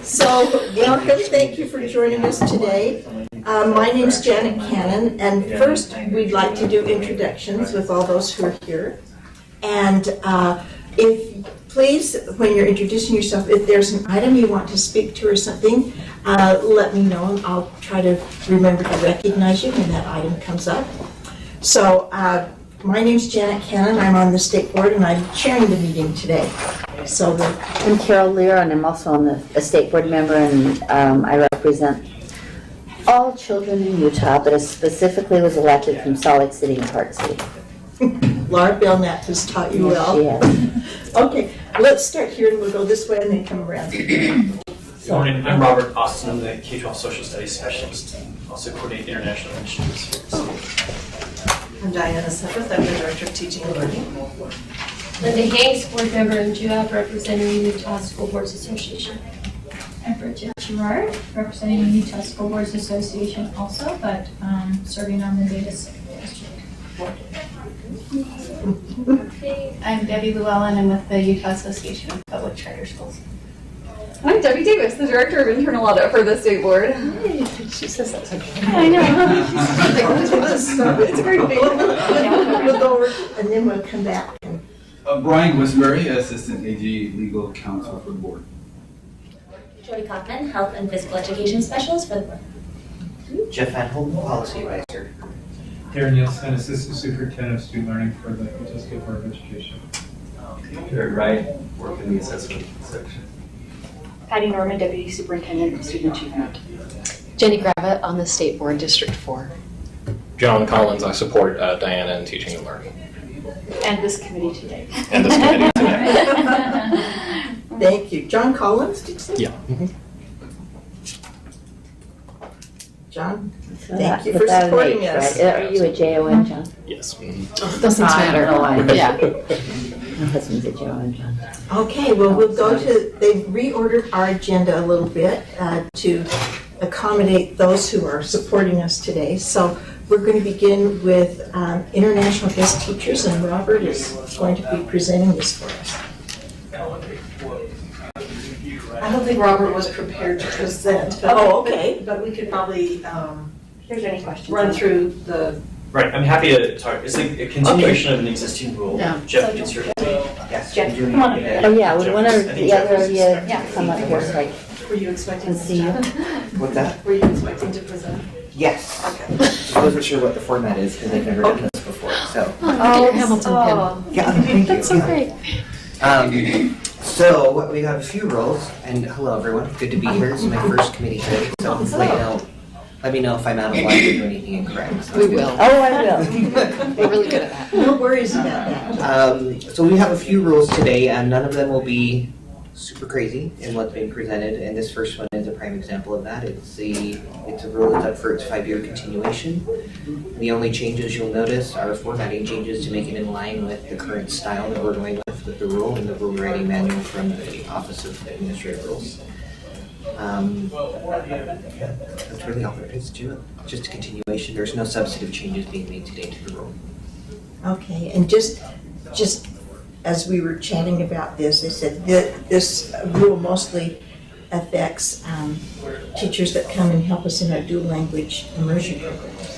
So, welcome. Thank you for joining us today. My name is Janet Cannon, and first we'd like to do introductions with all those who are here. And if please, when you're introducing yourself, if there's an item you want to speak to or something, let me know, and I'll try to remember to recognize you when that item comes up. So, my name is Janet Cannon. I'm on the state board, and I'm chairing the meeting today. So I'm Carol Lear, and I'm also on the state board member, and I represent all children in Utah, but I specifically was elected from Salt Lake City and Park City. Laura Belknap has taught you well. She has. Okay, let's start here, and we'll go this way and then come around. Good morning, I'm Robert Austin. I'm the K-12 Social Studies Specialist and also coordinate international initiatives. I'm Diana Sepeth. I'm the Director of Teaching and Learning. Linda Hanks, board member in JUAB, representing the Utah School Boards Association. I'm Bridget Gerard, representing the Utah School Boards Association also, but serving on the data district board. I'm Debbie Llewellyn. I'm with the Utah Association of Public Charter Schools. I'm Debbie Davis, the Director of Internal Audit for the State Board. She says that's okay. I know. It's very big. We'll go over, and then we'll come back. Brian Wisbury, Assistant AG Legal Counsel for the Board. Jody Kaufman, Health and Physical Education Specialist for the Board. Jeff Van Holten, Policy Advisor. Darren Nielsen, Assistant Superintendent of Student Learning for the Utah State Board of Education. Jared Wright, work in the assessment section. Patty Norman, Deputy Superintendent of Student Achievement. Jenny Gravitt on the State Board, District 4. John Collins, I support Diana in teaching and learning. And this committee today. And this committee today. Thank you. John Collins, did you say? Yeah. Mm-hmm. John, thank you for supporting us. Right? Are you a JON, John? Yes. Mm-hmm. Doesn't matter. Yeah. My husband's a JON, John. Okay, well, we'll go to, they've reordered our agenda a little bit to accommodate those who are supporting us today. So we're going to begin with international guest teachers, and Robert is going to be presenting this for us. I don't think Robert was prepared to present. But, okay. But we could probably If there's any questions, run through the. Right, I'm happy to talk. It's like a continuation of an existing rule. Yeah. Jeff can certainly. Yes, Jeff, doing come on. it. Oh yeah, would one or I think the Jeff other is of you expected come up here so I Were you expecting can see you? What's that? Were you expecting to present? Yes. Okay. I wasn't sure what the format is because I've never done this before. So Oh, your Hamilton pin. yeah, thank you. That's so great. So we got a few roles, and hello everyone. Good to be here. This is my first committee today, so let me know if I'm out of line or do anything incorrect. We will. Oh, I will. We're really good at that. No worries about that. So we have a few rules today, and none of them will be super crazy in what's being presented. And this first one is a prime example of that. It's a rule that's up for its 5-year continuation. The only changes you'll notice are formatting changes to make it in line with the current style that we're going with the rule and the rule writing manual from the Office of Administrative Rules. That's really all there is to it. Just a continuation. There's no substantive changes being made today to the rule. Okay, and just as we were chatting about this, they said that this rule mostly affects teachers that come and help us in our dual language immersion programs.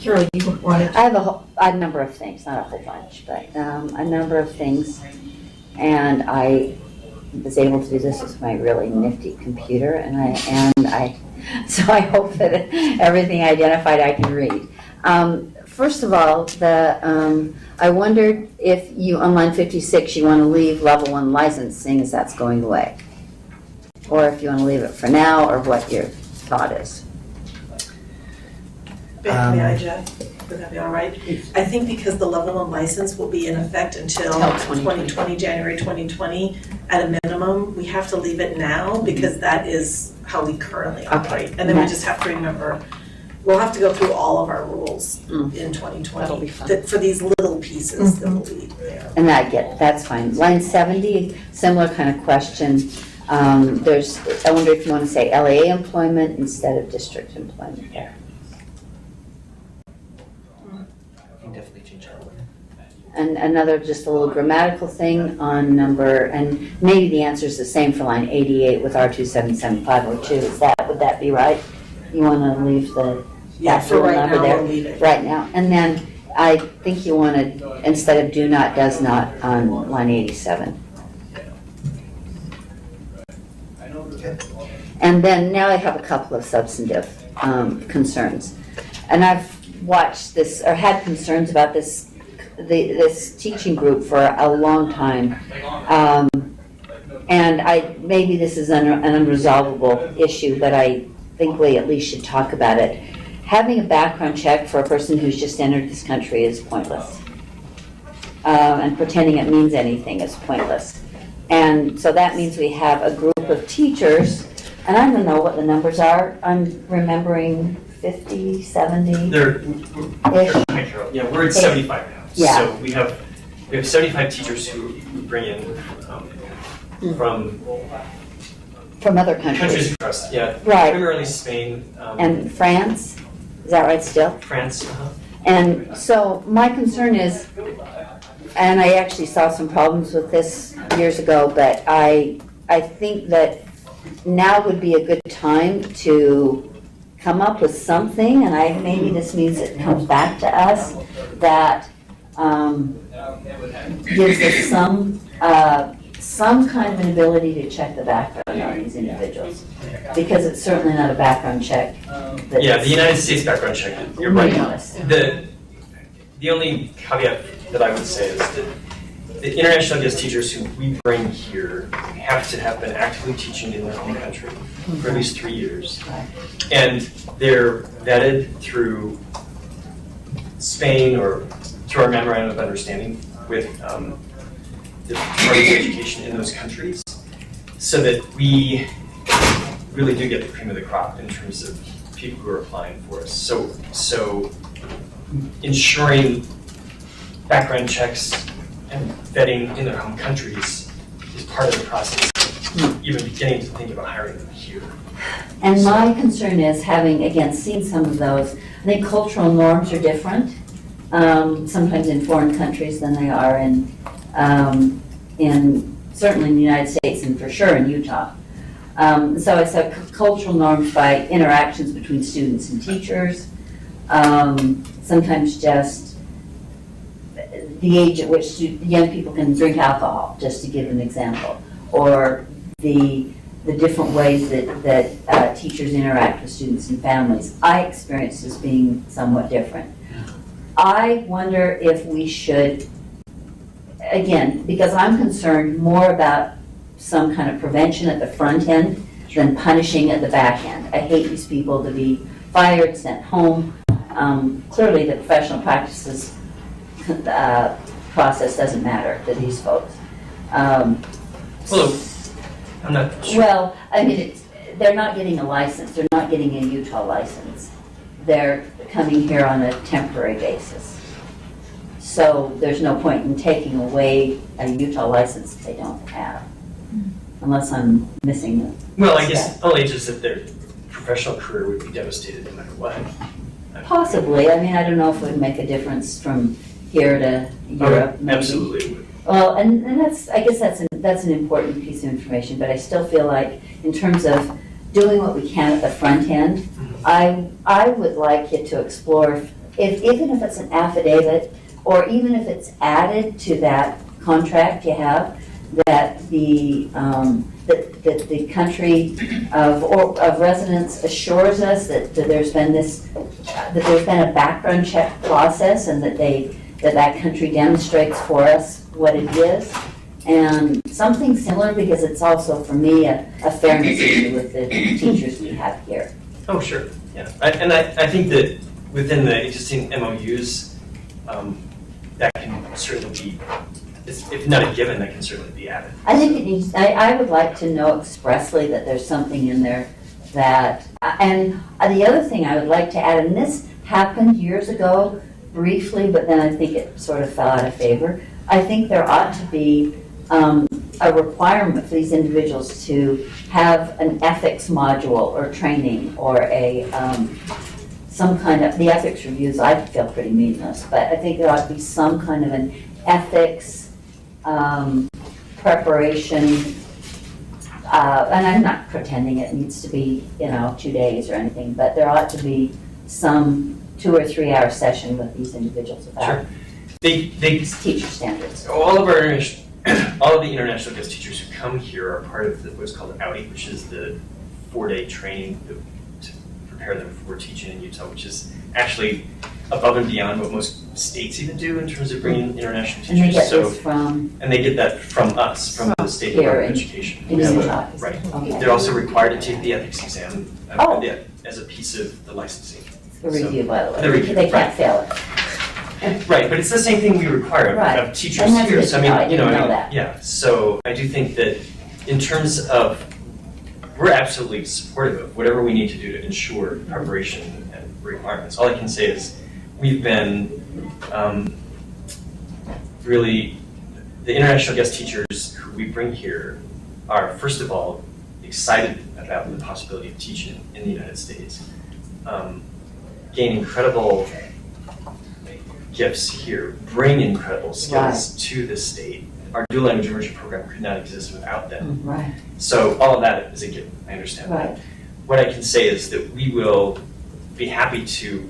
Carol, you wanted to? I have a number of things, not a whole bunch, but a number of things, and I was able to do this with my really nifty computer, so I hope that everything identified I can read. First of all, I wondered if you, on line 56, you want to leave level 1 licensing as that's going away, or if you want to leave it for now, or what your thought is. May I, Jeff? Would that be all right? I think because the level 1 license will be in effect until 2020, January 2020, at a minimum, we have to leave it now because that is how we currently operate. And then we just have to remember, we'll have to go through all of our rules in 2020. That'll be fun. For these little pieces that will be there. And that's fine. Line 70, similar kind of question. I wonder if you want to say LAA employment instead of district employment there. I can definitely change that one. and another, just a little grammatical thing on number, and maybe the answer is the same for line 88 with R27750. Is that, would that be right? You want to leave the Yeah, that for little right number now, there? we'll leave it. Right now. And then I think you want to, instead of do not, does not on line 87. And then now I have a couple of substantive concerns. And I've watched this, or had concerns about this teaching group for a long time. And maybe this is an unresolvable issue, but I think we at least should talk about it. Having a background check for a person who's just entered this country is pointless. And pretending it means anything is pointless. And so that means we have a group of teachers, and I don't know what the numbers are. I'm remembering 50, 70. Yeah, we're at 75 now. Yeah. So we have 75 teachers who we bring in from other countries. across, yeah, Right. primarily Spain. And France, is that right still? France, And so my concern is, and I actually saw some problems with this years ago, but I think that now would be a good time to come up with something, and maybe this means it comes back to us, that gives us some kind of an ability to check the background on these individuals. Because it's certainly not a background check. Yeah, the United States background check, you're right. The only caveat that I would say is that the international guest teachers who we bring here have to have been actively teaching in their home country for at least 3 years. And they're vetted through Spain or through our memorandum of understanding with the Department of Education in those countries, so that we really do get the cream of the crop in terms of people who are applying for us. So ensuring background checks and vetting in their home countries is part of the process, even beginning to think about hiring them here. And my concern is, having, again, seen some of those, I think cultural norms are different, sometimes in foreign countries than they are in certainly in the United States and for sure in Utah. So it's cultural norms by interactions between students and teachers, sometimes just the age at which young people can drink alcohol, just to give an example, or the different ways that teachers interact with students and families. I experience as being somewhat different. I wonder if we should, again, because I'm concerned more about some kind of prevention at the front end than punishing at the back end. I hate these people to be fired, sent home. Clearly the professional practices process doesn't matter to these folks. Well, I'm not sure. Well, I mean, they're not getting a license. They're not getting a Utah license. They're coming here on a temporary basis. So there's no point in taking away a Utah license that they don't have, unless I'm missing it. Well, I guess only just that their professional career would be devastated no matter what. Possibly. I mean, I don't know if it would make a difference from here to Europe. Maybe. Absolutely would. Well, and I guess that's an important piece of information, but I still feel like in terms of doing what we can at the front end, I would like you to explore, even if it's an affidavit, or even if it's added to that contract you have, that the country of residence assures us that there's been a background check process, and that country demonstrates for us what it is, and something similar, because it's also for me a fairness issue with the teachers we have here. Oh, sure, yeah. I think that within the existing MOUs, that can certainly be, if not a given, that can certainly be added. I think it needs, I would like to know expressly that there's something in there that, and the other thing I would like to add, and this happened years ago briefly, but then I think it sort of fell out of favor. I think there ought to be a requirement for these individuals to have an ethics module or training, or some kind of, the ethics reviews I feel pretty meaningless, but I think there ought to be some kind of an ethics, preparation, and I'm not pretending it needs to be, 2 days or anything, but there ought to be some 2 or 3 hour session with these individuals about Sure. They teacher standards. all of the international guest teachers who come here are part of what's called OUTI, which is the 4-day training to prepare them for teaching in Utah, which is actually above and beyond what most states even do in terms of bringing international teachers. And they get this from And they get that from us, from the State Department of Education. in We have Utah. right. Okay. They're also required to take the ethics exam as a piece of the licensing. The review, by the way. The review, They can't right. fail it. Right, but it's the same thing we require Right. of teachers And that's here. good So to know. I didn't know that. yeah. So I do think that in terms of, we're absolutely supportive of whatever we need to do to ensure preparation and requirements. All I can say is we've been really, the international guest teachers who we bring here are, first of all, excited about the possibility of teaching in the United States, gain incredible gifts here, bring incredible skills to the state. Our dual language immersion program could not exist without them. Right. So all of that is a given, I understand Right. that. What I can say is that we will be happy to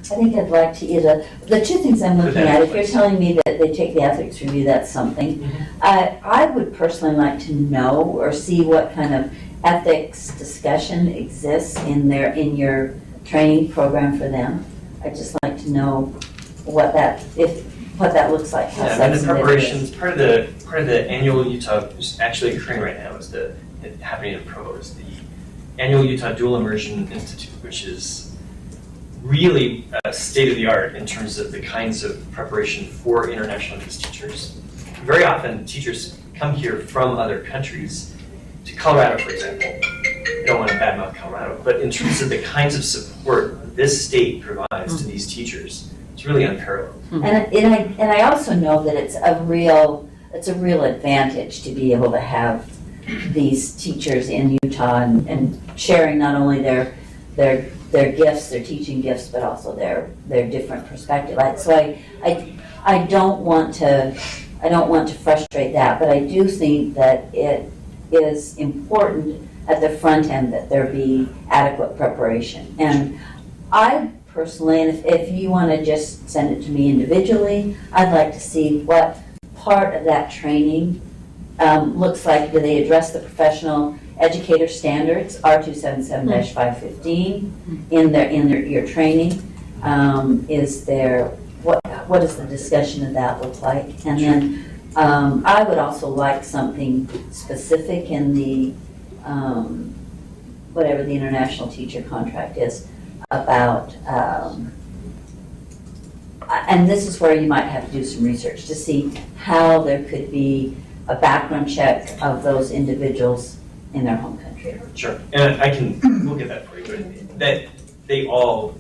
I think I'd like to either, the two things I'm looking at, if you're telling me that they take the ethics review, that's something. I would personally like to know or see what kind of ethics discussion exists in your training program for them. I'd just like to know what that looks like. How the substantive it is. preparations, part of the annual Utah, which is actually occurring right now, is happening in Provo, is the annual Utah Dual Immersion Institute, which is really state of the art in terms of the kinds of preparation for international guest teachers. Very often, teachers come here from other countries, to Colorado, for example. I don't want to badmouth Colorado, but in terms of the kinds of support this state provides to these teachers, it's really unparalleled. And I also know that it's a real advantage to be able to have these teachers in Utah and sharing not only their gifts, their teaching gifts, but also their different perspective. So I don't want to frustrate that, but I do think that it is important at the front end that there be adequate preparation. And I personally, and if you want to just send it to me individually, I'd like to see what part of that training looks like. Do they address the professional educator standards, R277-515, in your training? Is there, what does the discussion of that look like? And then I would also like something specific in the, whatever the international teacher contract is, about, and this is where you might have to do some research to see how there could be a background check of those individuals in their home country. Sure, and we'll get that for you, but that they all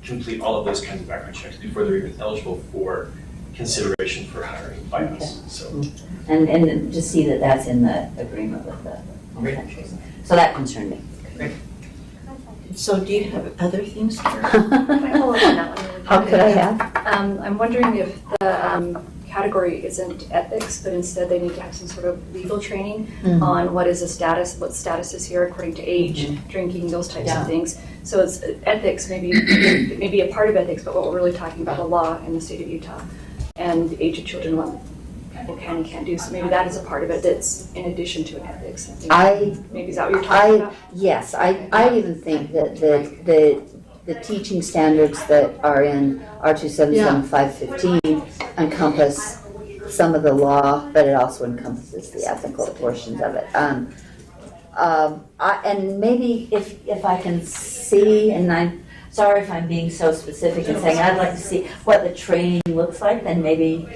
complete all of those kinds of background checks before they're even eligible for consideration for hiring by us. So, and to see that that's in the agreement with the home countries. So that concerned me. Great. So do you have other things here? Can I follow up on that one really How quick? could I have? I'm wondering if the category isn't ethics, but instead they need to have some sort of legal training on what is a status, what status is here according to age, drinking, those types of things. So it's ethics, maybe a part of ethics, but what we're really talking about, the law in the state of Utah and the age of children, what people can and can't do. So maybe that is a part of it that's in addition to an ethics. Maybe is that what you're talking about? Yes, I even think that the teaching standards that are in R277-515 encompass some of the law, but it also encompasses the ethical portions of it. And maybe if I can see, and I'm sorry if I'm being so specific and saying I'd like to see what the training looks like, then maybe,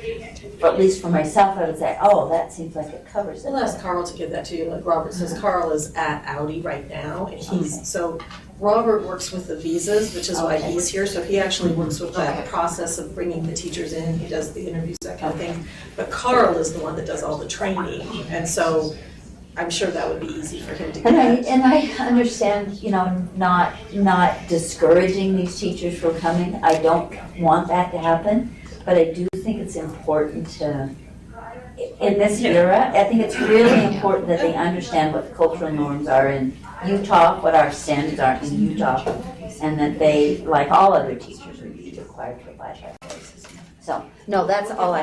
or at least for myself, I would say, oh, that seems like it covers it. We'll ask Carl to give that to you. Like Robert says, Carl is at Audi right now, and so Robert works with the visas, which is why he's here. So he actually works with that process of bringing the teachers in. He does the interviews, that kind of thing. But Carl is the one that does all the training, and so I'm sure that would be easy for him to get. And I understand, not discouraging these teachers from coming. I don't want that to happen, but I do think think it's important to, in this era, I think it's really important that they understand what the cultural norms are in Utah, what our standards are in Utah, and that they, like all other teachers, would be required to abide by those. So, no, that's all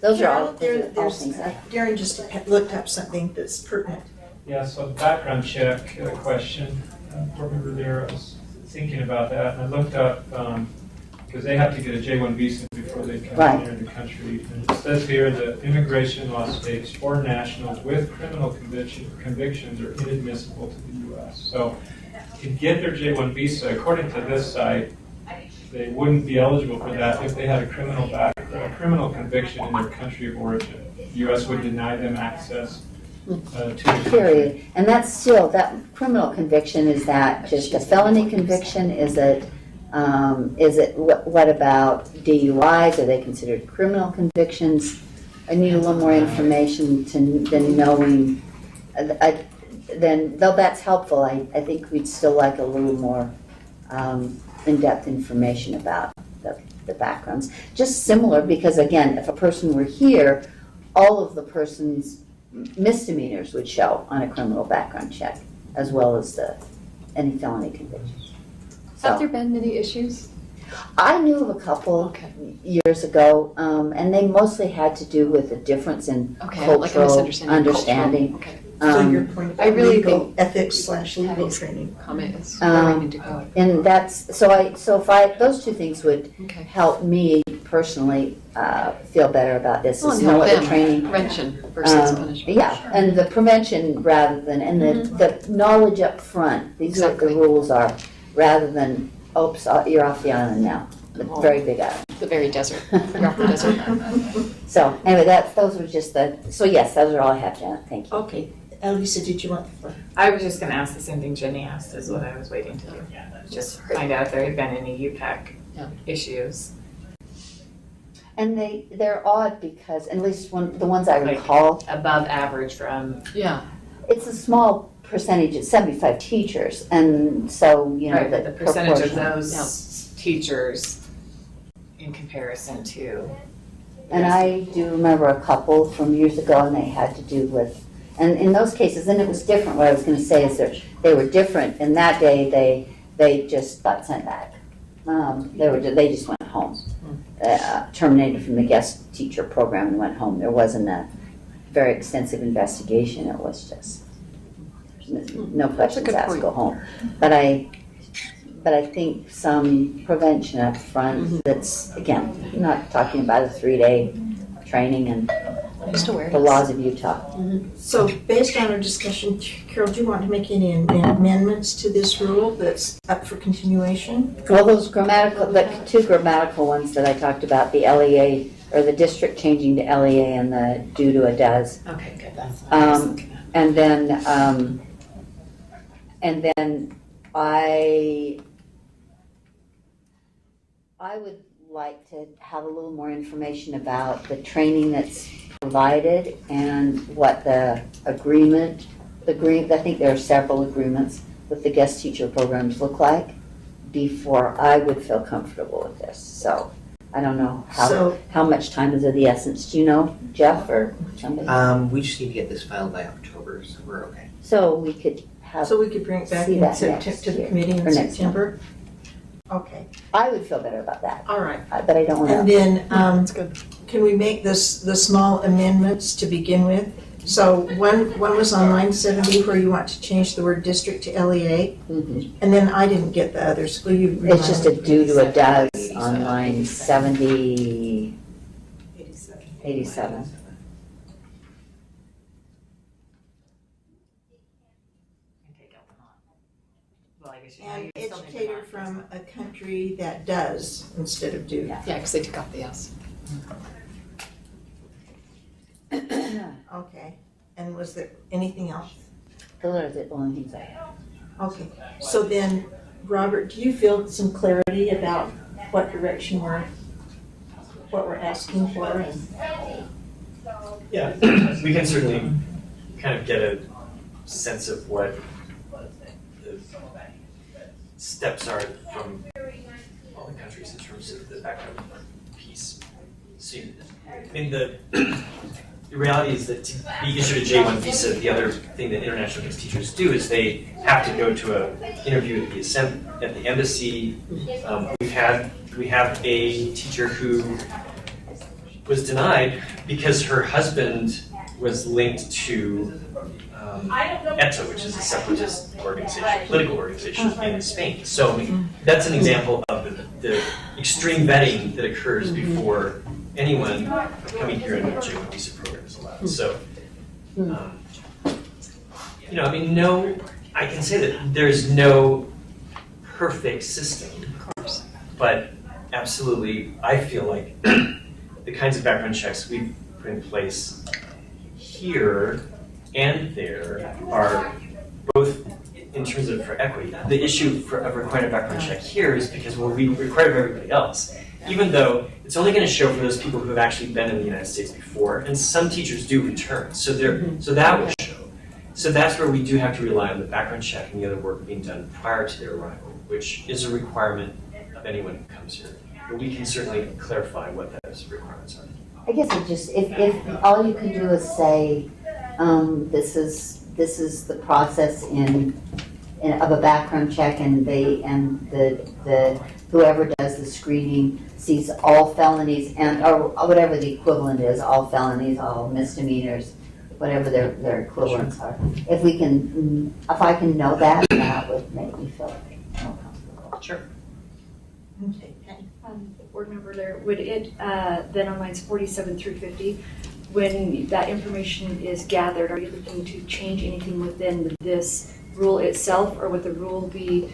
those are all things. Darren just looked up something that's pertinent. Yeah, so the background check question, board member there, I was thinking about that, and I looked up, because they have to get a J-1 visa before they can enter the country. And it says here that immigration law states foreign nationals with criminal convictions are inadmissible to the U.S. So to get their J-1 visa, according to this site, they wouldn't be eligible for that if they had a criminal conviction in their country of origin. The U.S. would deny them access to the country. Period. And that's still, that criminal conviction, is that just a felony conviction? Is it, what about DUIs? Are they considered criminal convictions? I need a little more information than knowing, though that's helpful, I think we'd still like a little more in-depth information about the backgrounds. Just similar, because again, if a person were here, all of the person's misdemeanors would show on a criminal background check, as well as any felony convictions. Have there been many issues? I knew of a couple years ago, and they mostly had to do with a difference in cultural like a misunderstanding. understanding. Okay. So your point about I really legal think ethics/legal training. Comment is where we need to go. And that's those two things would help me personally feel better about this. Well, is and know help what the them. training Prevention versus punishment. Yeah, and the prevention rather than the knowledge up front. These are what the rules are, rather than oops, you're off the island now. The very big island. The very desert. You're off the desert. So anyway, those were just yes, those are all I have, Janet. Thank you. Okay. Elisa, did you want the floor? I was just going to ask the same thing Jenny asked, is what I was waiting to do. Just find out if there had been any UPAC issues. And they're odd because, at least the ones I recall, above average from. Yeah. It's a small percentage, it's 75 teachers, and so, you know, Right, but the percentage of those Yeah. teachers in comparison to. And I do remember a couple from years ago, and they had to do with, and in those cases, and it was different. What I was going to say is that they were different. In that day, they just got sent back. They just went home, terminated from the guest teacher program and went home. There wasn't a very extensive investigation. It was just no questions asked, go home. But I think some prevention up front. That's again not talking about a 3-day training and the laws of Utah. So based on our discussion, Carol, do you want to make any amendments to this rule that's up for continuation? Well, the two grammatical ones that I talked about, the LEA, or the district changing to LEA and the due to a does. Okay, good, that's what I was looking at. And then I would like to have a little more information about the training that's provided and what the agreement, I think there are several agreements with the guest teacher programs look like before I would feel comfortable with this. So I don't know how much time is of the essence. Do you know, Jeff or somebody? We just need to get this filed by October, so we're okay. So we could bring it back to the committee in September? Okay. I would feel better about that. All right. But I don't want to. And then, can we make the small amendments to begin with? So one was on line 70 where you want to change the word district to LEA. And then I didn't get the others. Will you remind me? It's just a due to a does on line 70. 87. And educator from a country that does instead of do. Yeah, because they took out the S. Okay. And was there anything else? Those are the only things I have. Okay. So then, Robert, do you feel some clarity about what direction what we're asking for? Yeah, we can certainly kind of get a sense of what the steps are from all the countries in terms of the background piece. So, I mean, the reality is that to be issued a J1 visa, the other thing that international guest teachers do is they have to go to an interview at the embassy. We have a teacher who was denied because her husband was linked to ETA, which is a separatist organization, political organization in Spain. So that's an example of the extreme vetting that occurs before anyone coming here in the J1 visa program is allowed. So, I mean, I can say that there's no perfect system, but absolutely, I feel like the kinds of background checks we've put in place here and there are both in terms of for equity. The issue of requiring a background check here is because we require of everybody else, even though it's only going to show for those people who have actually been in the United States before, and some teachers do return, so that will show. So that's where we do have to rely on the background check and the other work being done prior to their arrival, which is a requirement of anyone who comes here. But we can certainly clarify what those requirements are. I guess it just, if all you can do is say, this is the process of a background check, and the whoever does the screening sees all felonies or whatever the equivalent is, all felonies, all misdemeanors, whatever their equivalents are. If I can know that, that would make me feel more comfortable. Sure. Okay, Patty. Board member there, would it, then on lines 47 through 50, when that information is gathered, are you looking to change anything within this rule itself, or would the rule need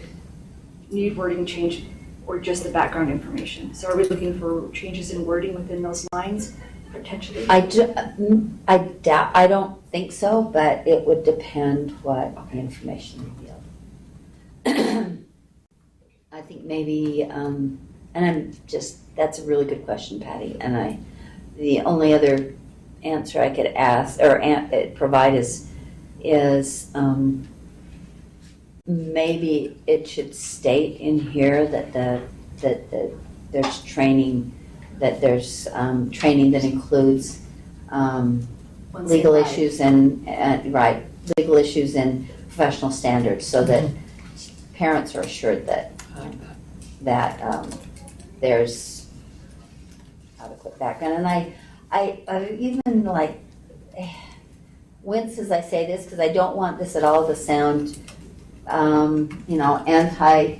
wording change, or just the background information? So are we looking for changes in wording within those lines, potentially? I don't think so, but it would depend what the information revealed. I think maybe, that's a really good question, Patty, and the only other answer I could ask or provide is maybe it should state in here that there's training that includes legal issues and legal issues and professional standards, so that parents are assured that there's adequate background. And I even wince as I say this, because I don't want this at all to sound anti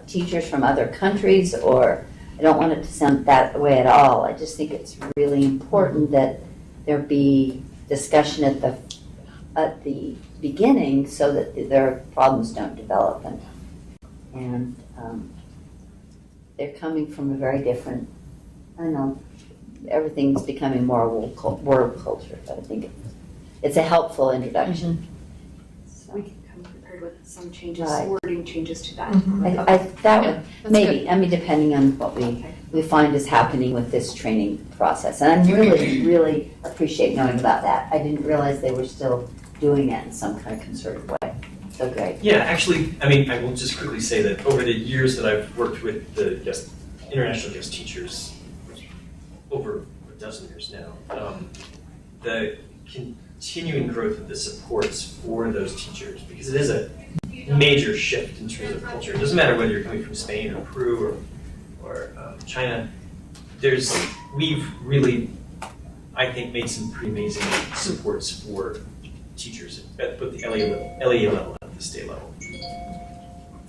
teachers from other countries, or I don't want it to sound that way at all. I just think it's really important that there be discussion at the beginning, so that their problems don't develop, and they're coming from a very different, I don't know, everything's becoming more work culture, but I think it's a helpful introduction. So we can come prepared with some changes, Right. wording changes to that. That would maybe, good. I mean, depending on what we find is happening with this training process. And I really appreciate knowing about that. I didn't realize they were still doing it in some kind of concerted way. So great. Yeah, actually, I mean, I will just quickly say that over the years that I've worked with the international guest teachers, over a dozen years now, the continuing growth of the supports for those teachers, because it is a major shift in terms of culture. It doesn't matter whether you're coming from Spain or Peru or China. We've really, I think, made some pretty amazing supports for teachers at both the LEA level and the state level.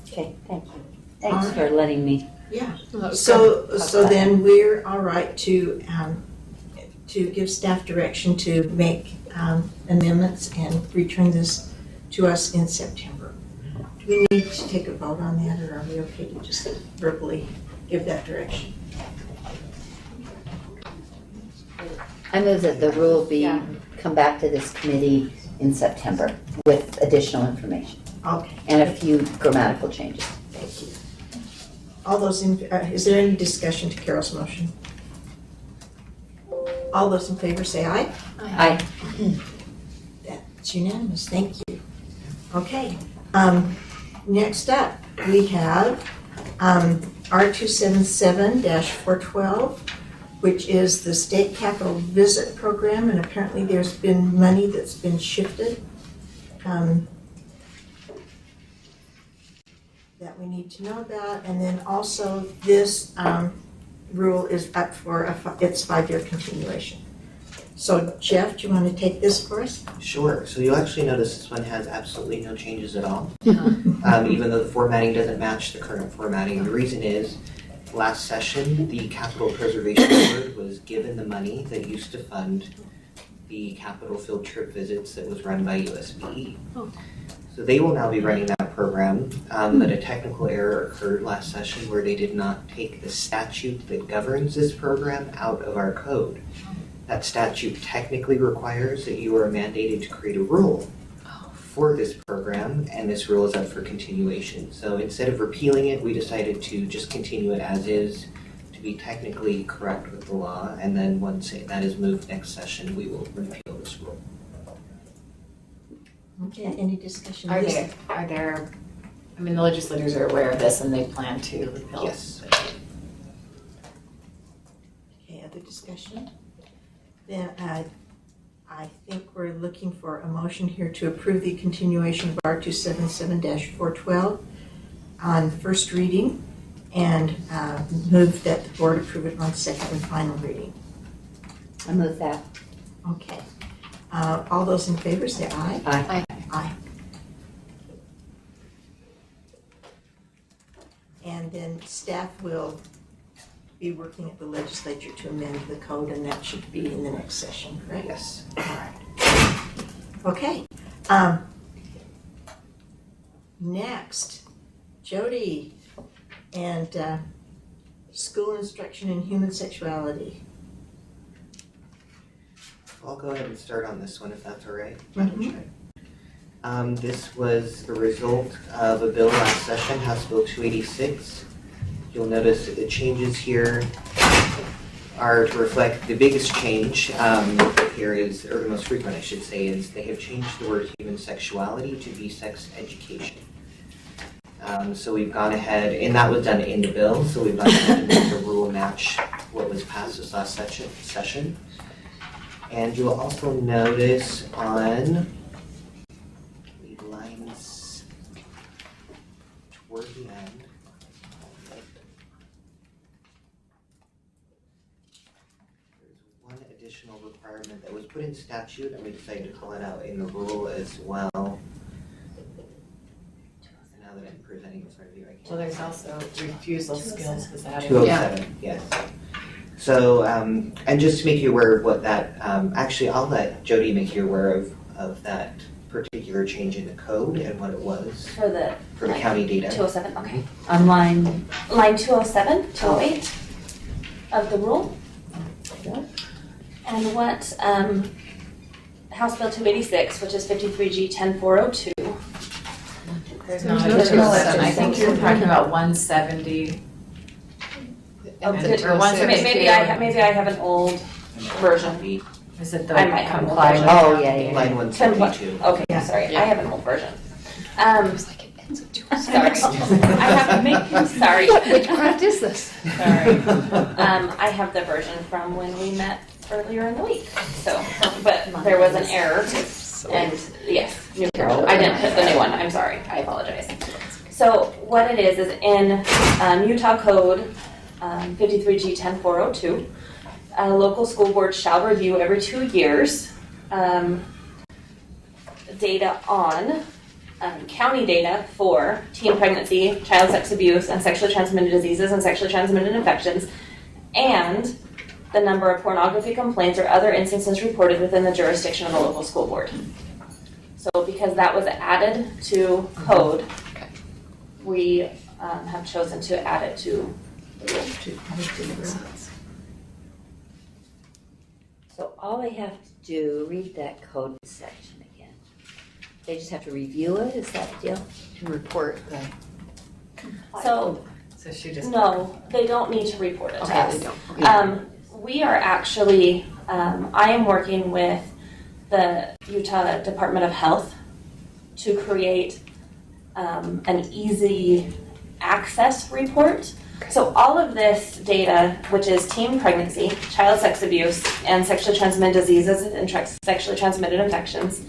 Okay, thank you. Thanks for letting me. Yeah. So then we're all right to give staff direction to make amendments and return this to us in September. Do we need to take a vote on that, or are we okay to just verbally give that direction? I move that the rule come back to this committee in September with additional information. Okay. And a few grammatical changes. Thank you. All those is there any discussion to Carol's motion? All those in favor say aye. Aye. That's unanimous. Thank you. Okay. Next up, we have R277-412, which is the State Capital Visit Program, and apparently there's been money that's been shifted that we need to know about. And then also this rule is up for its 5-year continuation. So Jeff, do you want to take this for us? Sure. So you'll actually notice this one has absolutely no changes at all, even though the formatting doesn't match the current formatting. The reason is, last session, the Capital Preservation Board was given the money that used to fund the capital field trip visits that was run by USBE. So they will now be running that program, but a technical error occurred last session where they did not take the statute that governs this program out of our code. That statute technically requires that you are mandated to create a rule for this program, and this rule is up for continuation. So instead of repealing it, we decided to just continue it as is, to be technically correct with the law, and then once that is moved next session, we will repeal this rule. Okay, any discussion? Are there, I mean, the legislators are aware of this and they plan to repeal? Yes. Okay, other discussion? Then I think we're looking for a motion here to approve the continuation of R277-412 on first reading and move that the board approve it on second and final reading. I move that. Okay. All those in favor say aye. Aye. Aye. And then staff will be working at the legislature to amend the code, and that should be in the next session, correct? Yes. All right. Okay. Next, Jody and school instruction in human sexuality. I'll go ahead and start on this one if that's all right. Mm-hmm. This was the result of a bill last session, House Bill 286. You'll notice that the changes here are to reflect the biggest change here is, or the most frequent I should say, is they have changed the word human sexuality to be sex education. So we've gone ahead, and that was done in the bill, so we've gone ahead and made the rule match what was passed this last session. And you'll also notice on the lines toward the end, there's one additional requirement that was put in statute, and we decided to call it out in the rule as well. And now that I'm presenting in front of you, I can't. Well, there's also refusal skills, is that it? 207, yes. So, and just to make you aware of what that, actually I'll let Jody make you aware of that particular change in the code and what it was For the county data. 207, okay. On line 207, 208 of the rule. And what House Bill 286, which is 53G 10402. There's no additional section. I think you're talking about 170. Oh, And- good. or 172. Maybe I have an old version. Is it the I might have an old comply? version. Oh, yeah. Line 172. Okay, sorry, I have an old version. Sorry. Sorry. Witchcraft is this? Sorry. I have the version from when we met earlier in the week. So, but there was an error, and yes, new version. I didn't put the new one. I'm sorry. I apologize. So what it is in Utah Code 53G 10402. Local school boards shall review every 2 years data on county data for teen pregnancy, child sex abuse, and sexually transmitted diseases and sexually transmitted infections, and the number of pornography complaints or other instances reported within the jurisdiction of the local school board. So because that was added to code, we have chosen to add it to the rule. So all they have to do, read that code section again. They just have to review it, is that the deal? To report the. So she just. No, they don't need to report it to Okay, us. they don't. Okay. We are actually, I am working with the Utah Department of Health to create an easy access report So all of this data, which is teen pregnancy, child sex abuse, and sexually transmitted diseases and sexually transmitted infections,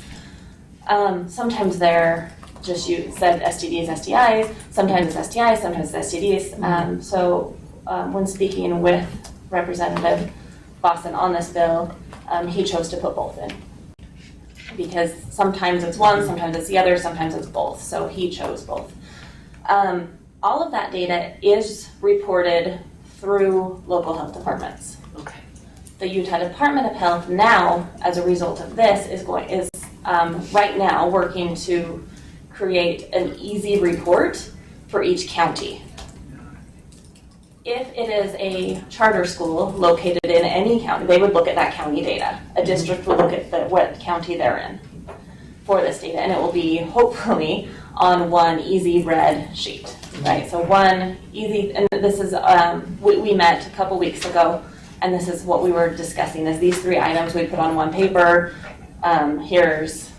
sometimes they're just you said STDs, STIs, sometimes it's STIs, sometimes it's STDs. So when speaking with Representative Boston on this bill, he chose to put both in. Because sometimes it's one, sometimes it's the other, sometimes it's both. So he chose both. All of that data is reported through local health departments. Okay. The Utah Department of Health now, as a result of this, is right now working to create an easy report for each county. If it is a charter school located in any county, they would look at that county data. A district would look at what county they're in for this data, and it will be hopefully on one easy red sheet, right? So one easy, and this is, we met a couple weeks ago, and this is what we were discussing, is these 3 items we put on one paper. Here's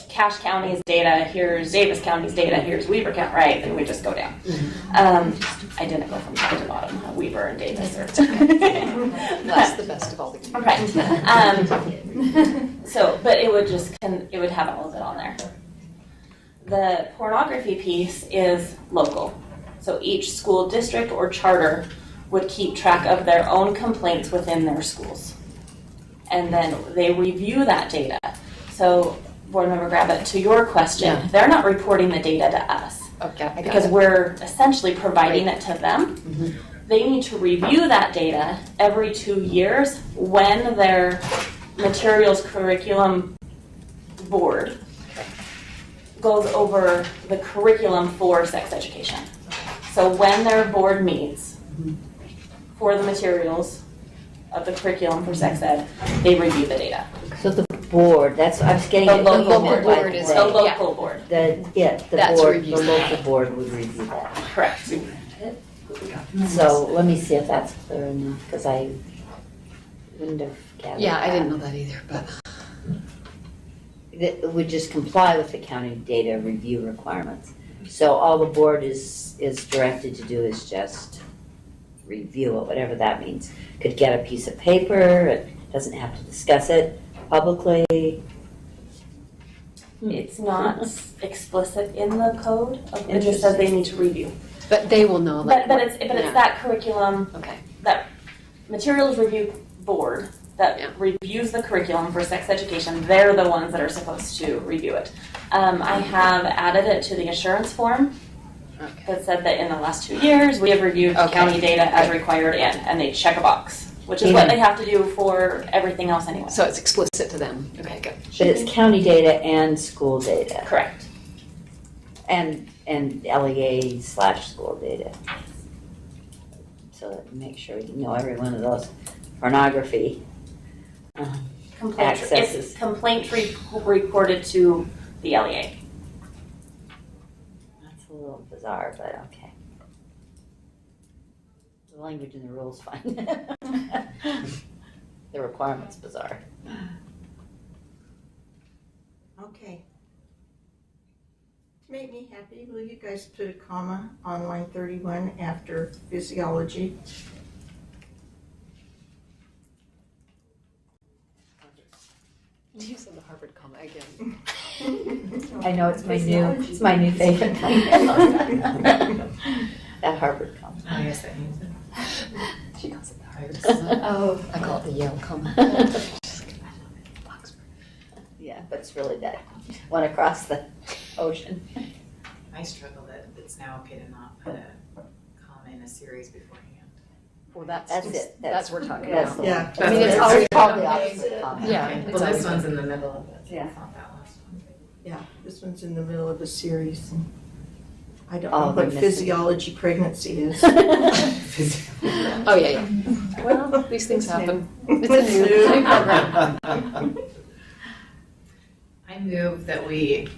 Cache County's data, here's Davis County's data, here's Weber County, right? And we just go down. I didn't go from top to bottom, Weber and Davis. That's the best of all the teams. Right. But it would have all of it on there. The pornography piece is local. So each school district or charter would keep track of their own complaints within their schools. And then they review that data. So Board Member Gravitt, to your question, they're not reporting the data to us. Okay. Because we're essentially providing it to them. Mm-hmm. They need to review that data every 2 years when their materials curriculum board goes over the curriculum for sex education. So when their board meets for the materials of the curriculum for sex ed, they review the data. So the board, that's, I was getting The at local board. board is the local board. The That's board, reviews the that. local board would review that. Correct. So let me see if that's clear enough, because I wouldn't have gathered Yeah, I that. didn't know that either, but. That would just comply with the county data review requirements. So all the board is directed to do is just review it, whatever that means. Could get a piece of paper, it doesn't have to discuss it publicly. It's not explicit in the code. It just says they need to review. But they will know. Like, But it's that curriculum, Okay. that materials review board that reviews the curriculum for sex education. They're the ones that are supposed to review it. I have added it to the assurance form that said that in the last 2 years we have reviewed county data as required and they check a box, which is what they have to do for everything else anyway. So it's explicit to them. Okay, good. But it's county data and school data. Correct. And LEA/school data. So that make sure you know every one of those pornography accesses. It's complaint reported to the LEA. That's a little bizarre, but okay. The language in the rules fine. The requirement's bizarre. Okay. To make me happy, will you guys put a comma on line 31 after physiology? You said the Harvard comma again. I know it's my new favorite thing. That Harvard comma. Oh, yes, that means it. She calls it the Harvard comma. Oh, I call it the Yale comma. yeah, but it's really that one across the ocean. I struggle that it's now okay to not put a comma in a series beforehand. Well, that's it. That's what we're talking That's about. the Yeah. I mean, it's always called the opposite comma. Yeah. Okay. it's Well, always this one's in the middle of it. Yeah. It's not that last one. Yeah, this one's in the middle of a series. I don't Oh, know they're what missing. physiology pregnancy is. Oh, yeah. Well, these things happen. It's a new program. I move that we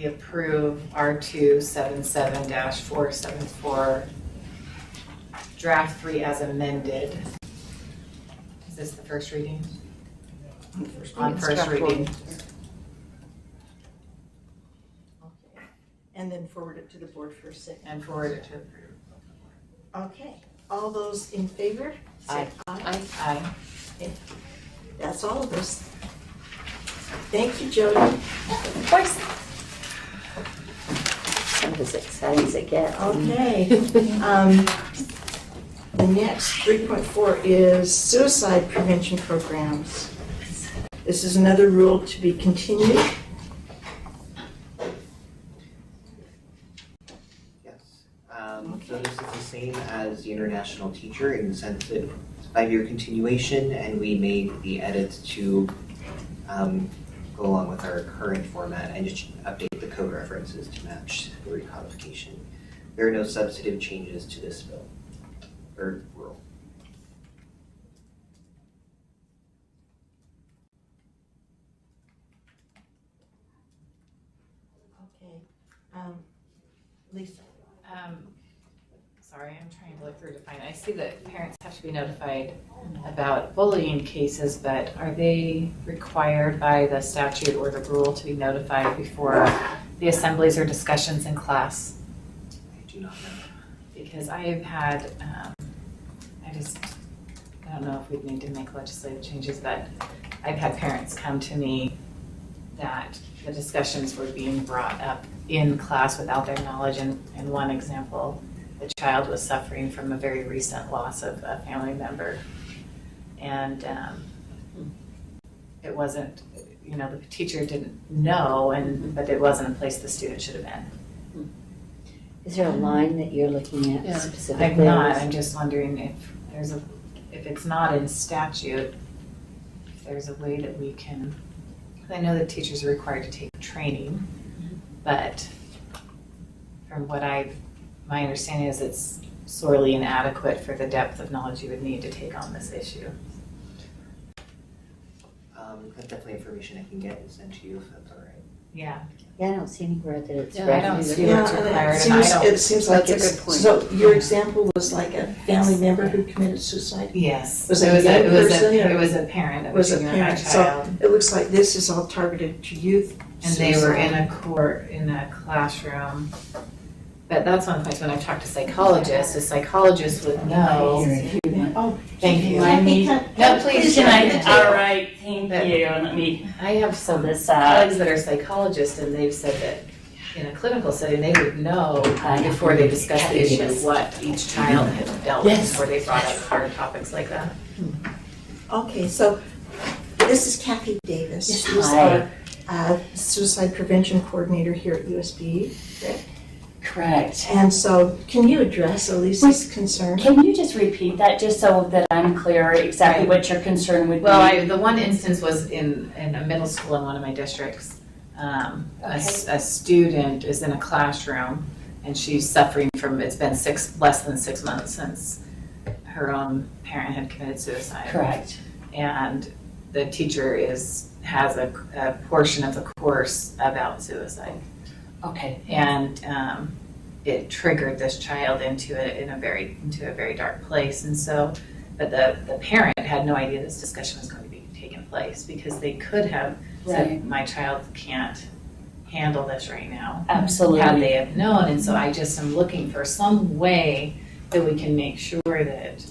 approve R277-474 draft 3 as amended. Is this the first reading? On first reading. And And then forward it to the board for a second. And forward it to. Okay, all those in favor? Say aye. Aye. Okay. That's all of us. Thank you, Jody. Of course. Not as exciting as it gets. Okay. The next 3.4 is suicide prevention programs. This is another rule to be continued. So this is the same as the international teacher in the sense that it's a 5-year continuation, and we made the edits to go along with our current format and just update the code references to match the recodification. There are no substantive changes to this bill or rule. Okay. Lisa. Sorry, I'm trying to look through to find, I see that parents have to be notified about bullying cases, but are they required by the statute or the rule to be notified before the assemblies or discussions in class? I do not know. Because I have had, I don't know if we'd need to make legislative changes, but I've had parents come to me that the discussions were being brought up in class without their knowledge. And one example, the child was suffering from a very recent loss of a family member. And it wasn't, the teacher didn't know, but it wasn't a place the student should have been. Is there a line that you're looking at specifically? I'm not, I'm just wondering if it's not in statute, if there's a way that we can, I know that teachers are required to take training, but from what my understanding is it's sorely inadequate for the depth of knowledge you would need to take on this issue. That's definitely information I can get and send to you if that's all right. Yeah. Yeah, I don't see anywhere that it's I don't see Yeah, what's required, it seems like That's a it's, good point. so your example was like a family member who committed suicide? Yes. Was it a young person? It was a parent of a Was a junior high parent, child. so it looks like this is all targeted to youth. And they were in suicide. in a classroom. But that's one place when I talked to psychologists, a psychologist would know. Oh, Thank you. No, please, Can I, all right, thank But you, let me I have some pull this colleagues up. that are psychologists, and they've said that in a clinical setting, they would know before they discuss the Happy issue Davis. what each child had dealt with Yes. before they brought up hard topics like that. Okay, so this is Kathy Davis. Yes, She's hi. our suicide prevention coordinator here at USBE, correct? Correct. And so, can you address Elise's concern? Can you just repeat that, just so that I'm clear exactly Right. what your concern would be? Well, the one instance was in a middle school in one of my districts. A student is in a classroom and she's suffering from, it's been less than 6 months since her own parent had committed suicide. Correct. And the teacher has a portion of the course about suicide. Okay. And it triggered this child into a very dark place. And so, but the parent had no idea this discussion was going to be taking place, because they could have said, my child can't handle this right now. Absolutely. Had they have known. And so I just am looking for some way that we can make sure that,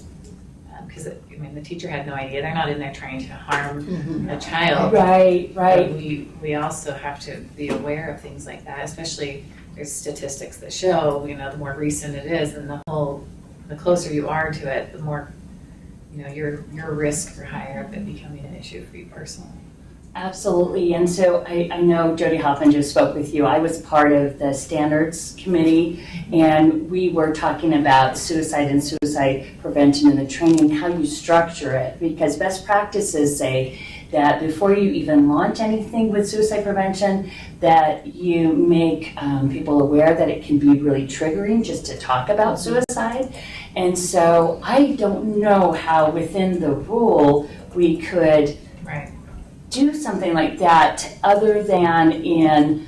because the teacher had no idea. They're not in there trying to harm a child. Right. But we also have to be aware of things like that, especially there's statistics that show, the more recent it is, and the closer you are to it, the more, your risk for higher of it becoming an issue for you personally. Absolutely, and so I know Jody Hoffman just spoke with you. I was part of the standards committee, and we were talking about suicide and suicide prevention and the training, how you structure it, because best practices say that before you even launch anything with suicide prevention, that you make people aware that it can be really triggering just to talk about suicide. And so I don't know how within the rule we could do something like that other than in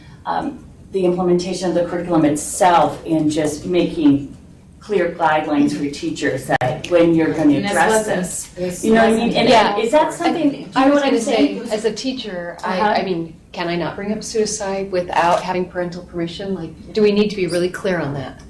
the implementation of the curriculum itself, in just making clear guidelines for teachers that when you're going to address this. You know what I mean? And is that something, I was going to say, as a teacher, I mean, can I not bring up suicide without having parental permission? Like, do we need to be really clear on that?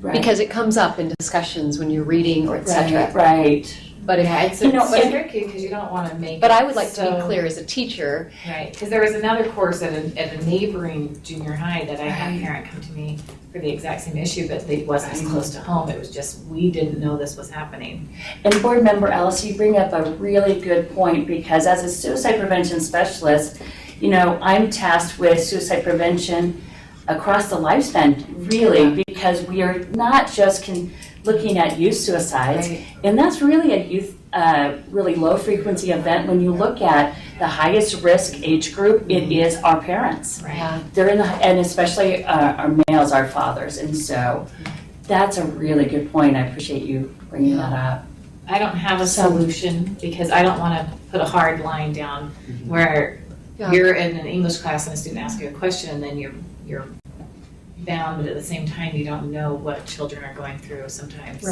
Right. Because it comes up in discussions when you're reading or et cetera. Right. But if, Yeah, it's tricky because you don't want to make. but I would like to so- be clear as a teacher. Right, because there was another course at a neighboring junior high that I had a parent come to me for the exact same issue, but it wasn't as close to home. It was just, we didn't know this was happening. And board member Alice, you bring up a really good point, because as a suicide prevention specialist, you know, I'm tasked with suicide prevention across the lifespan, really, because we are not just looking at youth suicides, and that's really a youth, really low frequency event. When you look at the highest risk age group, it is our parents. Right. They're in and especially our males, our fathers, and so that's a really good point. I appreciate you bringing that up. I don't have a solution because I don't want to put a hard line down where you're in an English class and a student asks you a question and then you're bound, but at the same time you don't know what children are going through sometimes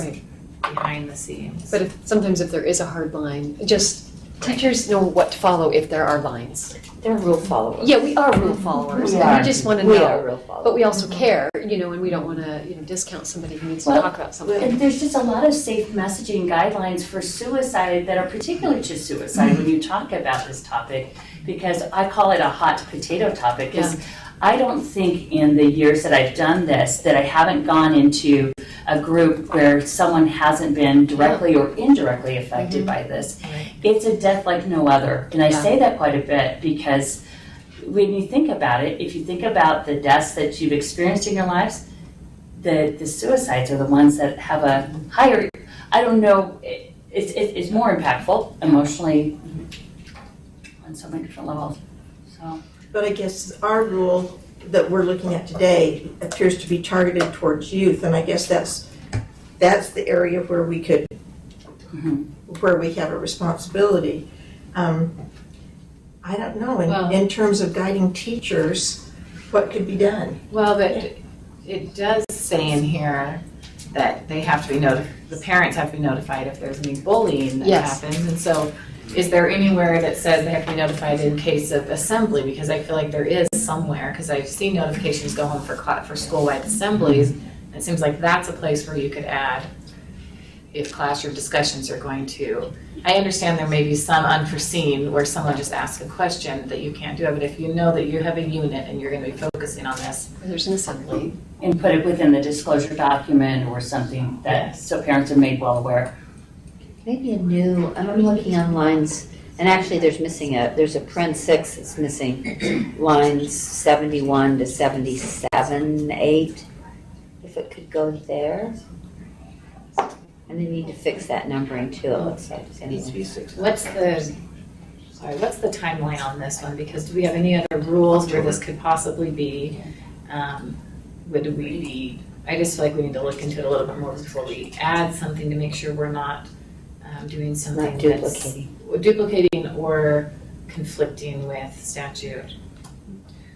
behind the scenes. But sometimes if there is a hard line, just teachers know what to follow if there are lines. They're rule followers. Yeah, we are rule followers. We and are. we just want to We know. are rule followers. But we also care, you know, and we don't want to, you know, discount somebody who needs to talk about something. And there's just a lot of safe messaging guidelines for suicide that are particular to suicide when you talk about this topic, because I call it a hot potato topic, because I don't think in the years that I've done this that I haven't gone into a group where someone hasn't been directly or indirectly affected by this. It's a death like no other. And I say that quite a bit because when you think about it, if you think about the deaths that you've experienced in your lives, the suicides are the ones that have a higher, I don't know, it's more impactful emotionally on so many different levels. So. But I guess our rule that we're looking at today appears to be targeted towards youth, and I guess that's the area where we could, where we have a responsibility. I don't know, in terms of guiding teachers, what could be done? Well, but it does say in here that they have to be the parents have to be notified if there's any bullying that happens, and so is there anywhere that says they have to be notified in case of assembly? Because I feel like there is somewhere, because I've seen notifications go home for school-wide assemblies, and it seems like that's a place where you could add if classroom discussions are going to. I understand there may be some unforeseen where someone just asks a question that you can't do it, but if you know that you have a unit and you're going to be focusing on this. There's an assembly. And put it within the disclosure document or something that so parents are made well aware. Maybe a new, I'm looking on lines, and actually there's a Pren 6 that's missing lines 71 to 77, 8. If it could go there. And they need to fix that numbering too, it looks like. It needs to be 6. What's the timeline on this one? Because do we have any other rules where this could possibly be? I just feel like we need to look into it a little bit more before we add something to make sure we're not doing something that's duplicating or conflicting with statute.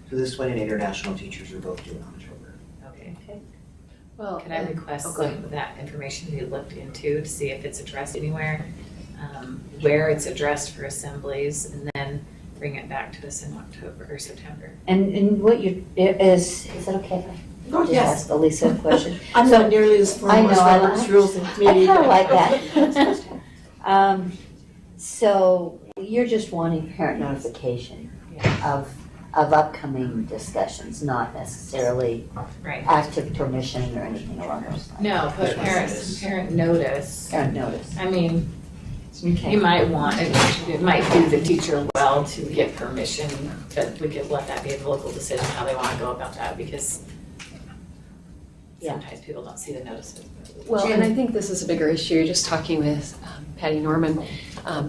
So this one and international teachers are both due in October. Okay. Well, can I request that information be looked into to see if it's addressed anywhere, where it's addressed for assemblies, and then bring it back to us in October or September. And what is that okay if I yes. ask Elisa a question? I'm not nearly as formal as Robert's rules and committee. I kind of like that. So you're just wanting parent notification of upcoming discussions, not necessarily active permission or anything along those lines. No, but parent notice. Parent notice. I mean, you might want, it might do the teacher well to get permission, but we could let that be a local decision how they want to go about that, because sometimes people don't see the notices. Well, and I think this is a bigger issue, just talking with Patty Norman.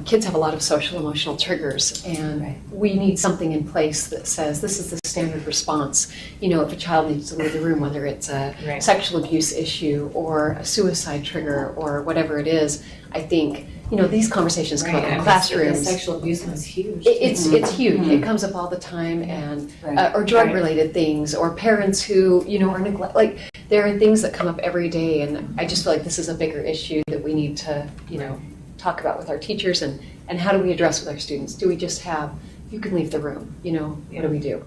Kids have a lot of social emotional triggers, and we need something in place that says this is the standard response. You know, if a child needs to leave the room, whether it's a sexual abuse issue or a suicide trigger or whatever it is, I think, you know, these conversations come up in classrooms. Sexual abuse is huge. It's huge. It comes up all the time, and or drug-related things, or parents who, you know, are like there are things that come up every day, and I just feel like this is a bigger issue that we need to, you know, talk about with our teachers, and how do we address with our students? Do we just have you can leave the room, what do we do?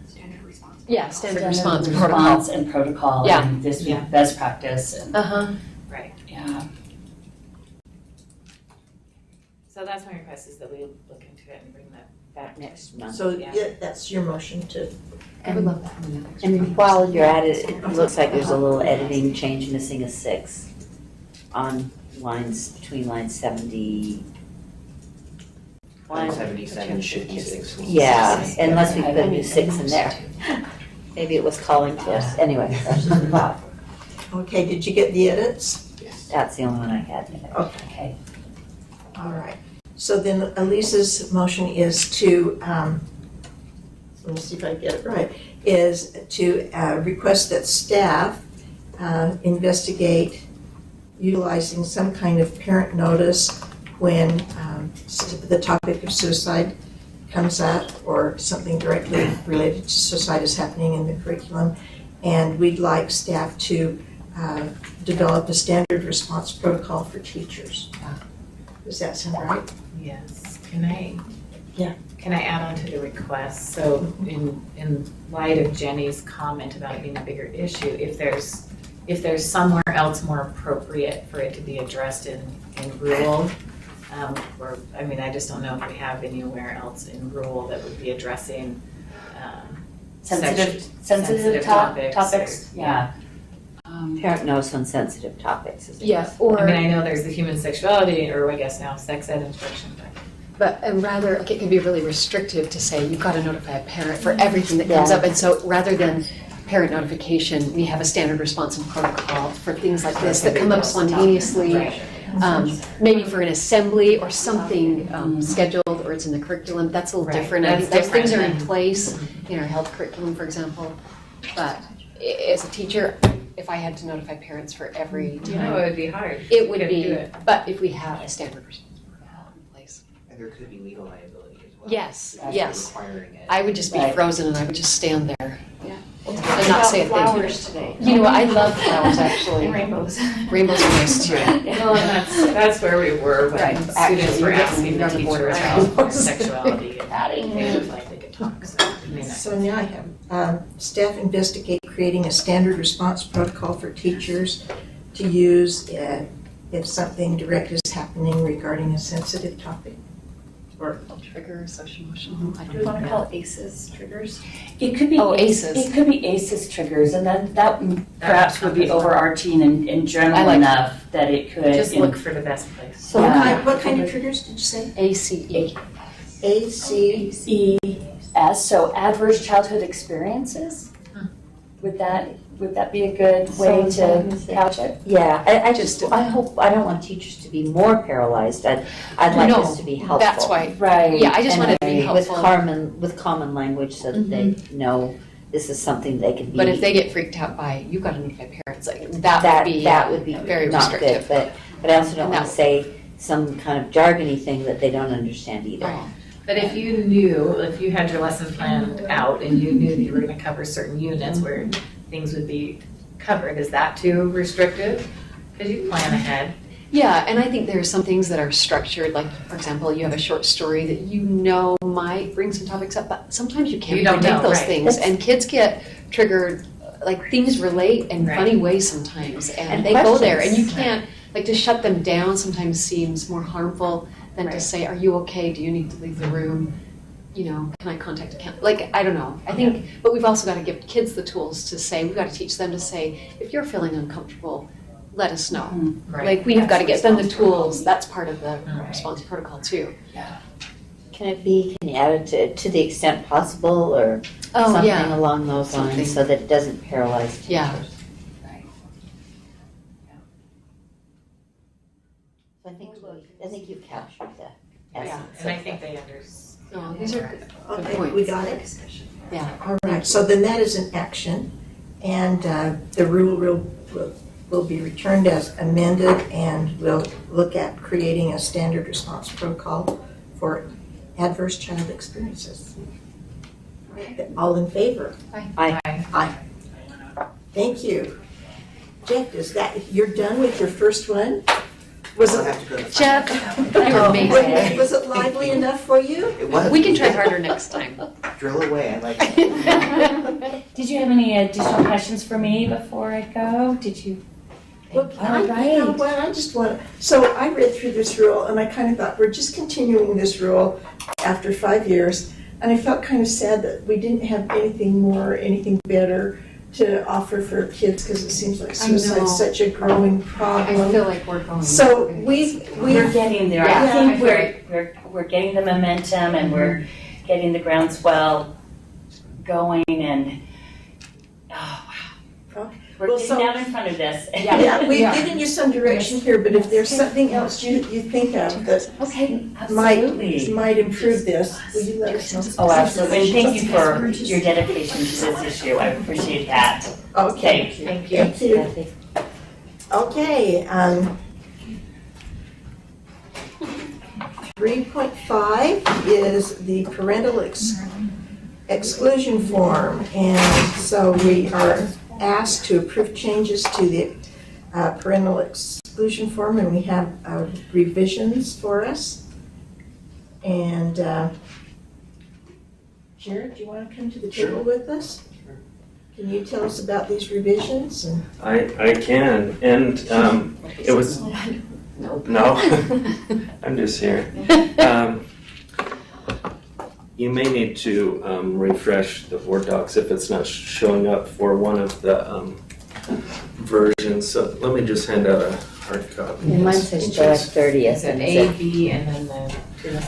Standard response. Yeah, standard Standard response response protocol. and protocol, Yeah. and this would be best practice. And, Uh-huh. Right. yeah. So that's my request, is that we look into it and bring that back Next month. So Yeah. yeah, that's your motion to, I would love that. And while you're at it, it looks like there's a little editing change, missing a 6 on between lines 70. Line 77 should be 6. Yeah, unless we put a new 6 in there. Maybe it was calling to us. Anyway, that's just a thought. okay, did you get the edits? That's the only one I had. Okay. All right. So then Elisa's motion is to, let me see if I get it right, is to request that staff investigate utilizing some kind of parent notice when the topic of suicide comes up or something directly related to suicide is happening in the curriculum. And we'd like staff to develop a standard response protocol for teachers. Does that sound right? Yes. Can I add on to the request? So in light of Jenny's comment about it being a bigger issue, if there's somewhere else more appropriate for it to be addressed in rural, or, I just don't know if we have anywhere else in rural that would be addressing sensitive topics. Yeah. Parent notice on sensitive topics. Yeah, or. I know there's the human sexuality, or I guess now sex ed instruction, But rather, it can be really restrictive to say you've got to notify a parent for everything that comes up. And so rather than parent notification, we have a standard response and protocol for things like this that come up spontaneously. Maybe for an assembly or something scheduled, or it's in the curriculum. That's a little different. I think those things are in place in our health curriculum, for example. But as a teacher, if I had to notify parents for every time, it would be hard. It would be, but if we have a standard response protocol in place. And there could be legal liability as well. Yes, As yes. requiring it. I would just be frozen and I would just stand there. Yeah. And not say a thing. Flowers today. I love flowers actually. And rainbows. Rainbows are nice too. Well, and that's where we were when Right. students Actually, were you're asking the on the border teachers of about sexuality and they would like they could talk. So now I have, staff investigate creating a standard response protocol for teachers to use if something direct is happening regarding a sensitive topic. Or trigger, social emotional. Do we want to call it ACEs triggers? It could be ACEs. It could be ACEs triggers, and that perhaps would be overarching and general enough that it could Just look for the best place. So what kind of triggers did you say? ACE. ACES, so adverse childhood experiences. Would that be a good way to couch it? Yeah, I hope, I don't want teachers to be more paralyzed. I'd like No, this to be helpful. that's why. Right. Yeah, I just want it to be helpful. With common language so that they know this is something they can be. But if they get freaked out by, you've got to notify parents, like that would be very not restrictive. good, but I also don't want to say some kind of jargony thing that they don't understand either. But if you had your lesson planned out and you knew that you were going to cover certain units where things would be covered, is that too restrictive? Because you plan ahead. Yeah, and I think there are some things that are structured, like, for example, you have a short story that might bring some topics up, but sometimes you can't predict those things. And kids get triggered, like things relate in funny ways sometimes, and they go there, and you can't, like to shut them down sometimes seems more harmful than to say, are you okay? Do you need to leave the room? Can I contact a counselor? Like, I don't know. I think, but we've also got to give kids the tools to say, we've got to teach them to say, if you're feeling uncomfortable, let us know. Like, we've got to get them the tools. That's part of the response protocol too. Can you add it to the extent possible or something along those lines so that it doesn't paralyze teachers? Yeah. I think you've captured the essence. And I think they understand. These are good okay, points. we got it? Yeah. All right, so then that is an action, and the rule will be returned as amended, and we'll look at creating a standard response protocol for adverse child experiences. All in favor? Aye. Aye. Thank you. Jeff, you're done with your first one? Was I'll it, have to go to the Jeff, final. you're amazing. was it lively enough for you? It was. We can try harder next time. Drill away, I like it. Did you have any additional questions for me before I go? Did you? Well, All you know right. what, I just want, so I read through this rule and I kind of thought, we're just continuing this rule after 5 years. And I felt kind of sad that we didn't have anything more, anything better to offer for kids, because it seems like I know. suicide's such a growing I problem. feel like we're going. So We're getting there. Yeah, I think I feel we're getting the momentum and we're getting the groundswell going and we're Well, getting out in front of this. Yeah, we've given you some direction here, but if there's something else you think of that Okay, might absolutely. improve this, will you let us know? Oh, absolutely. And thank you for your dedication to this issue. I appreciate that. Okay. Thank you. Thank you. Okay, 3.5 is the parental exclusion form, and so we are asked to approve changes to the parental exclusion form, and we have revisions for us. And Jared, do you want to come to the table with us? Can you tell us about these revisions? And I can, and it was, no, I'm just here. You may need to refresh the board docs if it's not showing up for one of the versions. So let me just hand out a hard copy. And mine says July 30th. It's an A, B, and then the.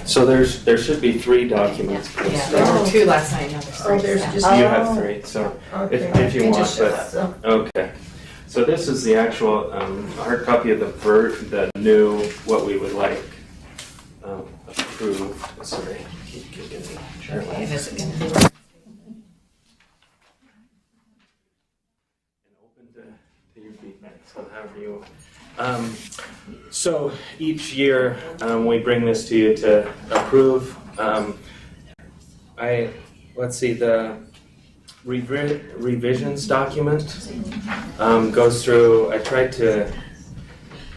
So there should be 3 documents. Yeah, there were 2 last night, now there's 3. Oh, there's just. You have 3, so if you want, but, okay. So this is the actual hard copy of the new, what we would like approved. Sorry, I keep kicking the chair. Okay, and is it gonna be? And open to your feedback, so however you. So each year we bring this to you to approve. Let's see, the revisions document goes through. I tried to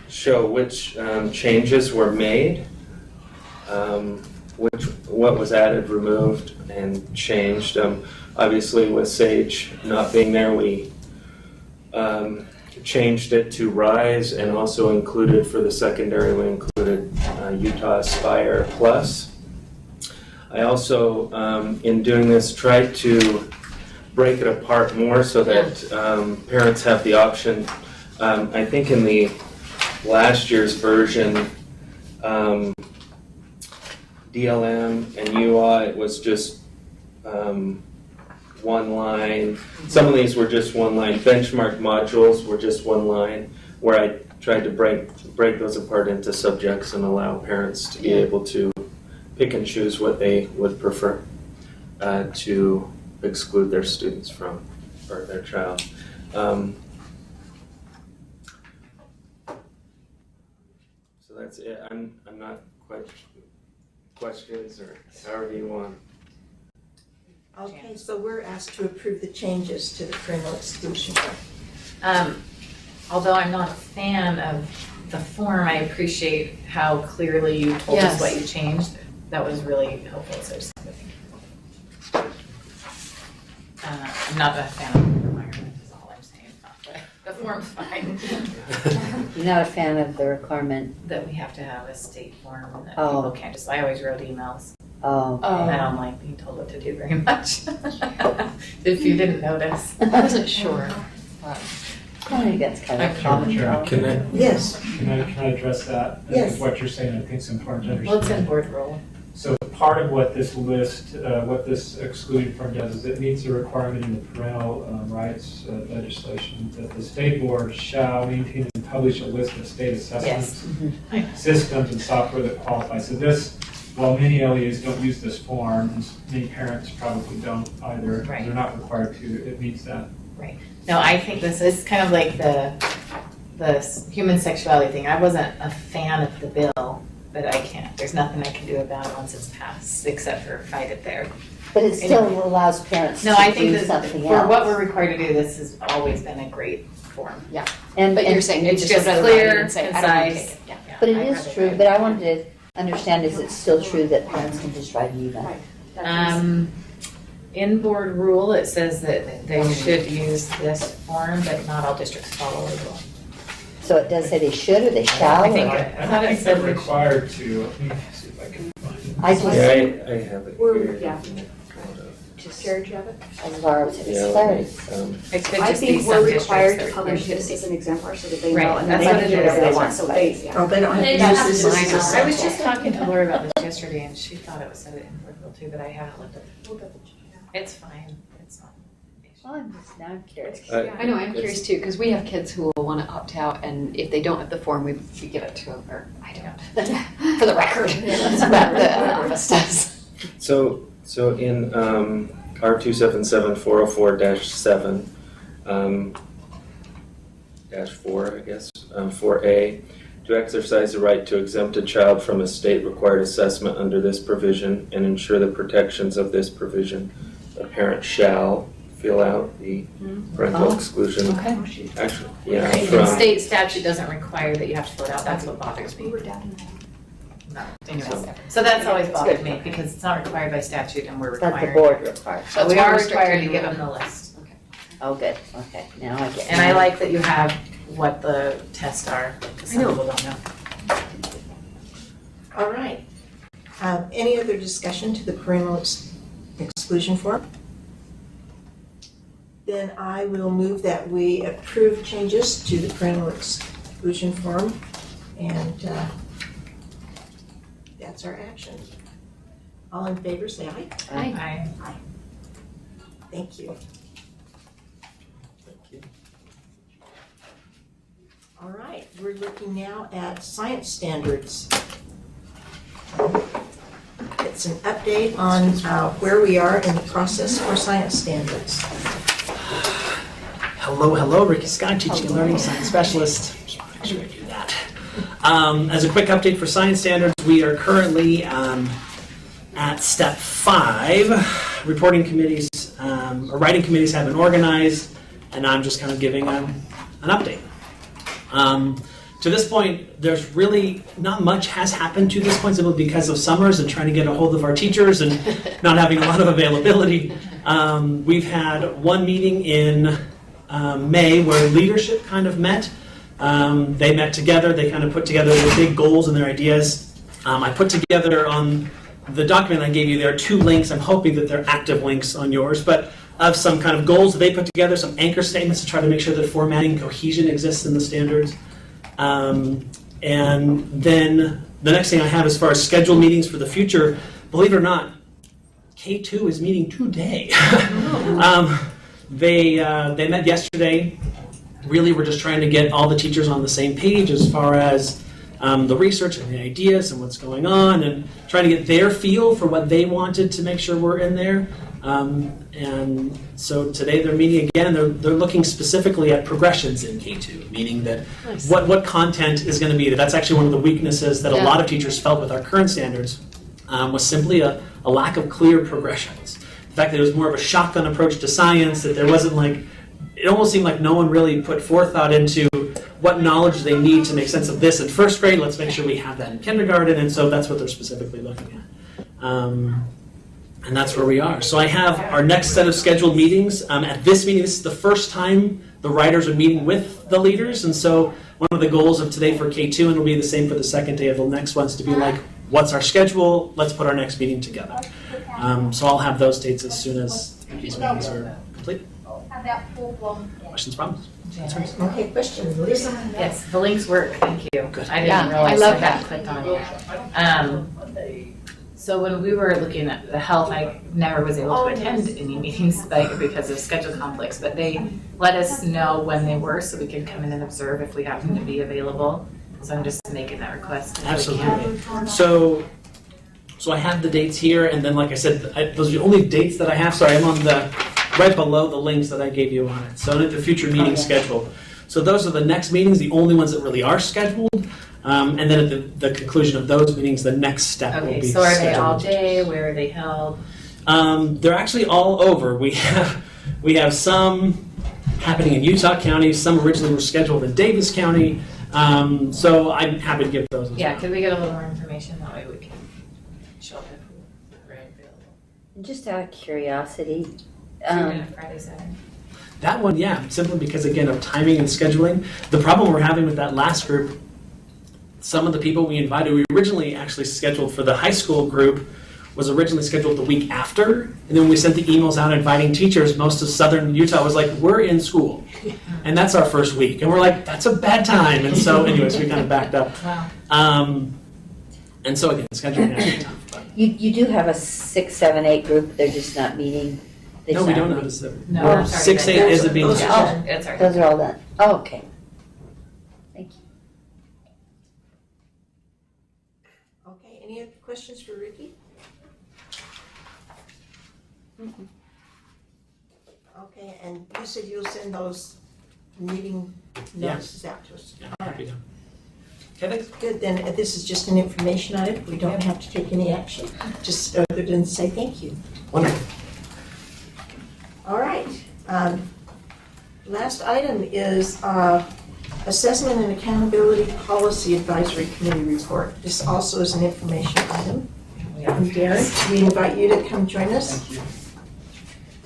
show which changes were made, what was added, removed, and changed. Obviously, with Sage not being there, we changed it to Rise, and also included for the secondary, we included Utah Aspire Plus. I also, in doing this, tried to break it apart more so that parents have the option. I think in the last year's version, DLM and UI, it was just one line. Some of these were just one line. Benchmark modules were just one line, where I tried to break those apart into subjects and allow parents to be able to pick and choose what they would prefer to exclude their students from, or their child. So that's it. I'm not quite questions or however you want. Okay, so we're asked to approve the changes to the parental exclusion. Although I'm not a fan of the form, I appreciate how clearly you told us what you changed. That was really helpful, so just I'm not a fan of the requirement, is all I'm saying. The form's fine. You're not a fan of the requirement? That we have to have a state form and that Oh. people can't just, I always wrote emails. Oh. And I don't like being told what to do very much. If you didn't notice. I wasn't sure. I think that's kind of Chair, common. Can I? Yes. Can I address that? I Yes. think what you're saying, I think is important to understand. Well, it's in board rule. So part of what this list, what this exclusion form does is it meets the requirement in the parental rights legislation that the state board shall maintain and publish a list of state assessments, systems, and software that qualify. So this, while many LEAs don't use this form, and many parents probably don't either, Right. they're not required to, it meets that. Right. No, I think this is kind of like the human sexuality thing. I wasn't a fan of the bill, but I can't, there's nothing I can do about it once it's passed, except for fight it there. But it still allows parents No, I to think do that something for what else. we're required to do, this has always been a great form. Yeah. And But you're saying you It's just just would rather write it clear, and say, I don't want to concise. take it. Yeah. But it is true, but I wanted to understand, is it still true that parents can just write an email? In board rule, it says that they should use this form, but not all districts follow the rule. So it does say they should or they shall? I think or- I thought they're required to. Let me see if I can find it. I just, Yeah, I have it here. Yeah. Just Jared, do you have it? as far as Yeah, it's clarity. It could I just be think some we're districts required that to publish require this as an exemplar so that they Right, know, and then that's they what can it do is. whatever they want, so they, yeah. Oh, they don't have They to just use have this to as sign a off. I was just talking to Laura about this yesterday, and she thought it was said it in board rule too, but I haven't looked at it. It's fine, it's not. Well, I'm curious. I know, I'm curious too, because we have kids who will want to opt out, and if they don't have the form, we give it to them, or I don't, for the record, that the office does. So in R277404-7, -4, I guess, 4A, to exercise the right to exempt a child from a state-required assessment under this provision and ensure the protections of this provision, a parent shall fill out the parental exclusion. Okay. Actually, yeah, Right, and from, state statute doesn't require that you have to fill it out, that's what bothers me. No, anyways, so that's always bothered me, because it's not required by statute and we're But required. the board requires. So we are required to give them the list. Oh, good, okay, now I get it. And I like that you have what the tests are, because some people don't know. All right. Any other discussion to the parental exclusion form? Then I will move that we approve changes to the parental exclusion form, and that's our action. All in favor, say aye. Aye. Thank you. All right, we're looking now at science standards. It's an update on where we are in the process for science standards. Hello, Ricky Scott, Teaching and Learning Science Specialist. Just want to make sure I do that. As a quick update for science standards, we are currently at step 5. Reporting committees, or writing committees have been organized, and I'm just kind of giving an update. To this point, there's really not much has happened to this point simply because of summers and trying to get a hold of our teachers and not having a lot of availability. We've had one meeting in May where leadership kind of met. They met together, they kind of put together their big goals and their ideas. I put together on the document I gave you, there are 2 links. I'm hoping that they're active links on yours, but of some kind of goals that they put together, some anchor statements to try to make sure that formatting cohesion exists in the standards. And then the next thing I have as far as scheduled meetings for the future, believe it or not, K2 is meeting today. They met yesterday. Really, we're just trying to get all the teachers on the same page as far as the research and the ideas and what's going on, and trying to get their feel for what they wanted to make sure we're in there. And so today they're meeting again. They're looking specifically at progressions in K2, meaning that what content is going to be there. That's actually one of the weaknesses that a lot of teachers felt with our current standards, was simply a lack of clear progressions. The fact that it was more of a shotgun approach to science, that there wasn't it almost seemed like no one really put forethought into what knowledge they need to make sense of this in first grade. Let's make sure we have that in kindergarten, and so that's what they're specifically looking at. And that's where we are. So I have our next set of scheduled meetings. At this meeting, this is the first time the writers are meeting with the leaders, and so one of the goals of today for K2, and it'll be the same for the second day of the next ones, to be like, what's our schedule? Let's put our next meeting together. So I'll have those dates as soon as these meetings are complete. Questions, problems? Okay, questions, Lisa? Yes, the links work, thank you. Good. I didn't Yeah, realize I love I that. hadn't clicked on it. So when we were looking at the health, I never was able to attend any meetings because of schedule conflicts, but they let us know when they were so we could come in and observe if we happen to be available. So I'm just making that request. Absolutely. So I have the dates here, and then like I said, those are the only dates that I have. Sorry, I'm on right below the links that I gave you on it. So in the future meeting schedule. So those are the next meetings, the only ones that really are scheduled. And then at the conclusion of those meetings, the next step will be so are they all scheduled. day? Where are they held? They're actually all over. We have some happening in Utah County. Some originally were scheduled in Davis County. So I'm happy to give those as Yeah, well. could we get a little more information? That way we can show up if we're available. Just out of curiosity, Friday, Saturday. That one, yeah, simply because, again, of timing and scheduling. The problem we're having with that last group, some of the people we invited, we originally actually scheduled for the high school group, was originally scheduled the week after, and then when we sent the emails out inviting teachers, most of southern Utah was like, we're in school. And that's our first week. And we're like, that's a bad time. And so anyways, we kind of backed up. Wow. And so again, scheduling has been tough. But. You do have a 6, 7, 8 group, they're just not meeting? No, we don't have a 7. No, Or I'm sorry, 6, 8 those- isn't being those scheduled. are- that's all right. Those are all done. Oh, okay. Thank you. Okay, any other questions for Ricky? Okay, and you said you'll send those meeting notices out to us? Yeah, All happy right. to. Okay, thanks. Good, then this is just an information item. We don't have to take any action, just other than say thank you. Wonderful. All right. Last item is Assessment and Accountability Policy Advisory Committee report. This also is an information item. And Darren, we invite you to come join us. Thank you.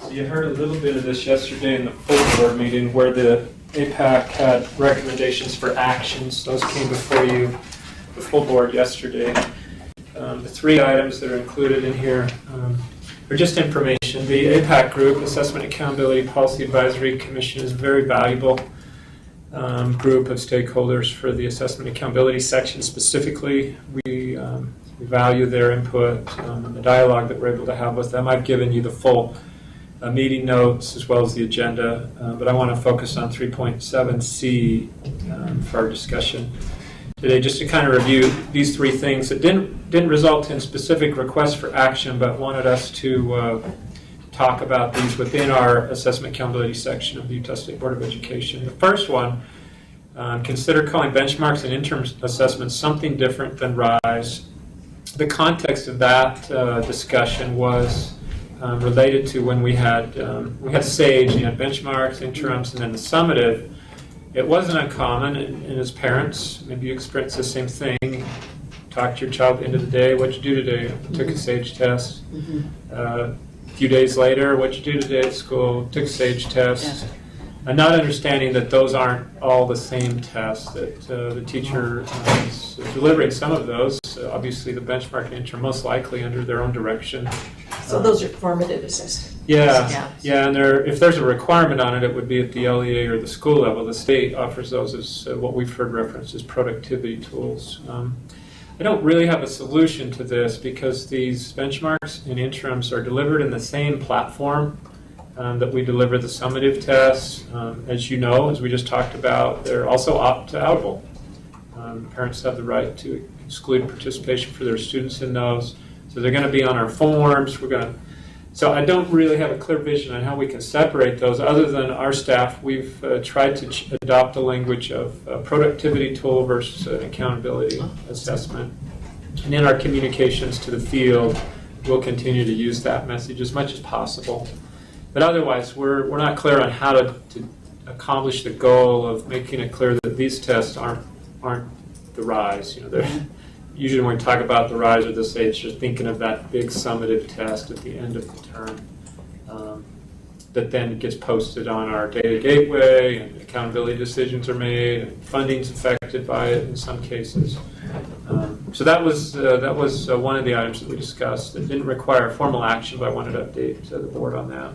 So you heard a little bit of this yesterday in the full board meeting where the APAC had recommendations for actions. Those came before you, the full board yesterday. The 3 items that are included in here are just information. The APAC group, Assessment Accountability Policy Advisory Commission, is a very valuable group of stakeholders for the Assessment Accountability section specifically. We value their input and the dialogue that we're able to have with them. I've given you the full meeting notes as well as the agenda, but I want to focus on 3.7C for our discussion today, just to kind of review these 3 things that didn't result in specific requests for action, but wanted us to talk about these within our assessment accountability section of the Utah State Board of Education. The first one, consider calling benchmarks and interim assessments something different than RISE. The context of that discussion was related to when we had SAGE, you had benchmarks, interims, and then the summative. It wasn't uncommon, and as parents, maybe you experienced the same thing. Talk to your child at the end of the day, what'd you do today? Took a SAGE test. A few days later, what'd you do today at school? Took a SAGE test. And not understanding that those aren't all the same tests, that the teacher is delivering some of those. Obviously, the benchmark and interim most likely under their own direction. So those are formative assessments. Yeah, and if there's a requirement on it, it would be at the LEA or the school level. The state offers those as what we've heard referenced as productivity tools. I don't really have a solution to this because these benchmarks and interims are delivered in the same platform that we deliver the summative tests. As you know, as we just talked about, they're also opt-outable. Parents have the right to exclude participation for their students in those. So they're going to be on our forms. So I don't really have a clear vision on how we can separate those other than our staff. We've tried to adopt the language of a productivity tool versus an accountability assessment. And in our communications to the field, we'll continue to use that message as much as possible. But otherwise, we're not clear on how to accomplish the goal of making it clear that these tests aren't the RISE. Usually when we talk about the RISE or the SAGE, you're thinking of that big summative test at the end of the term that then gets posted on our data gateway, and accountability decisions are made, and funding's affected by it in some cases. So that was one of the items that we discussed that didn't require formal action, but I wanted to update the board on that.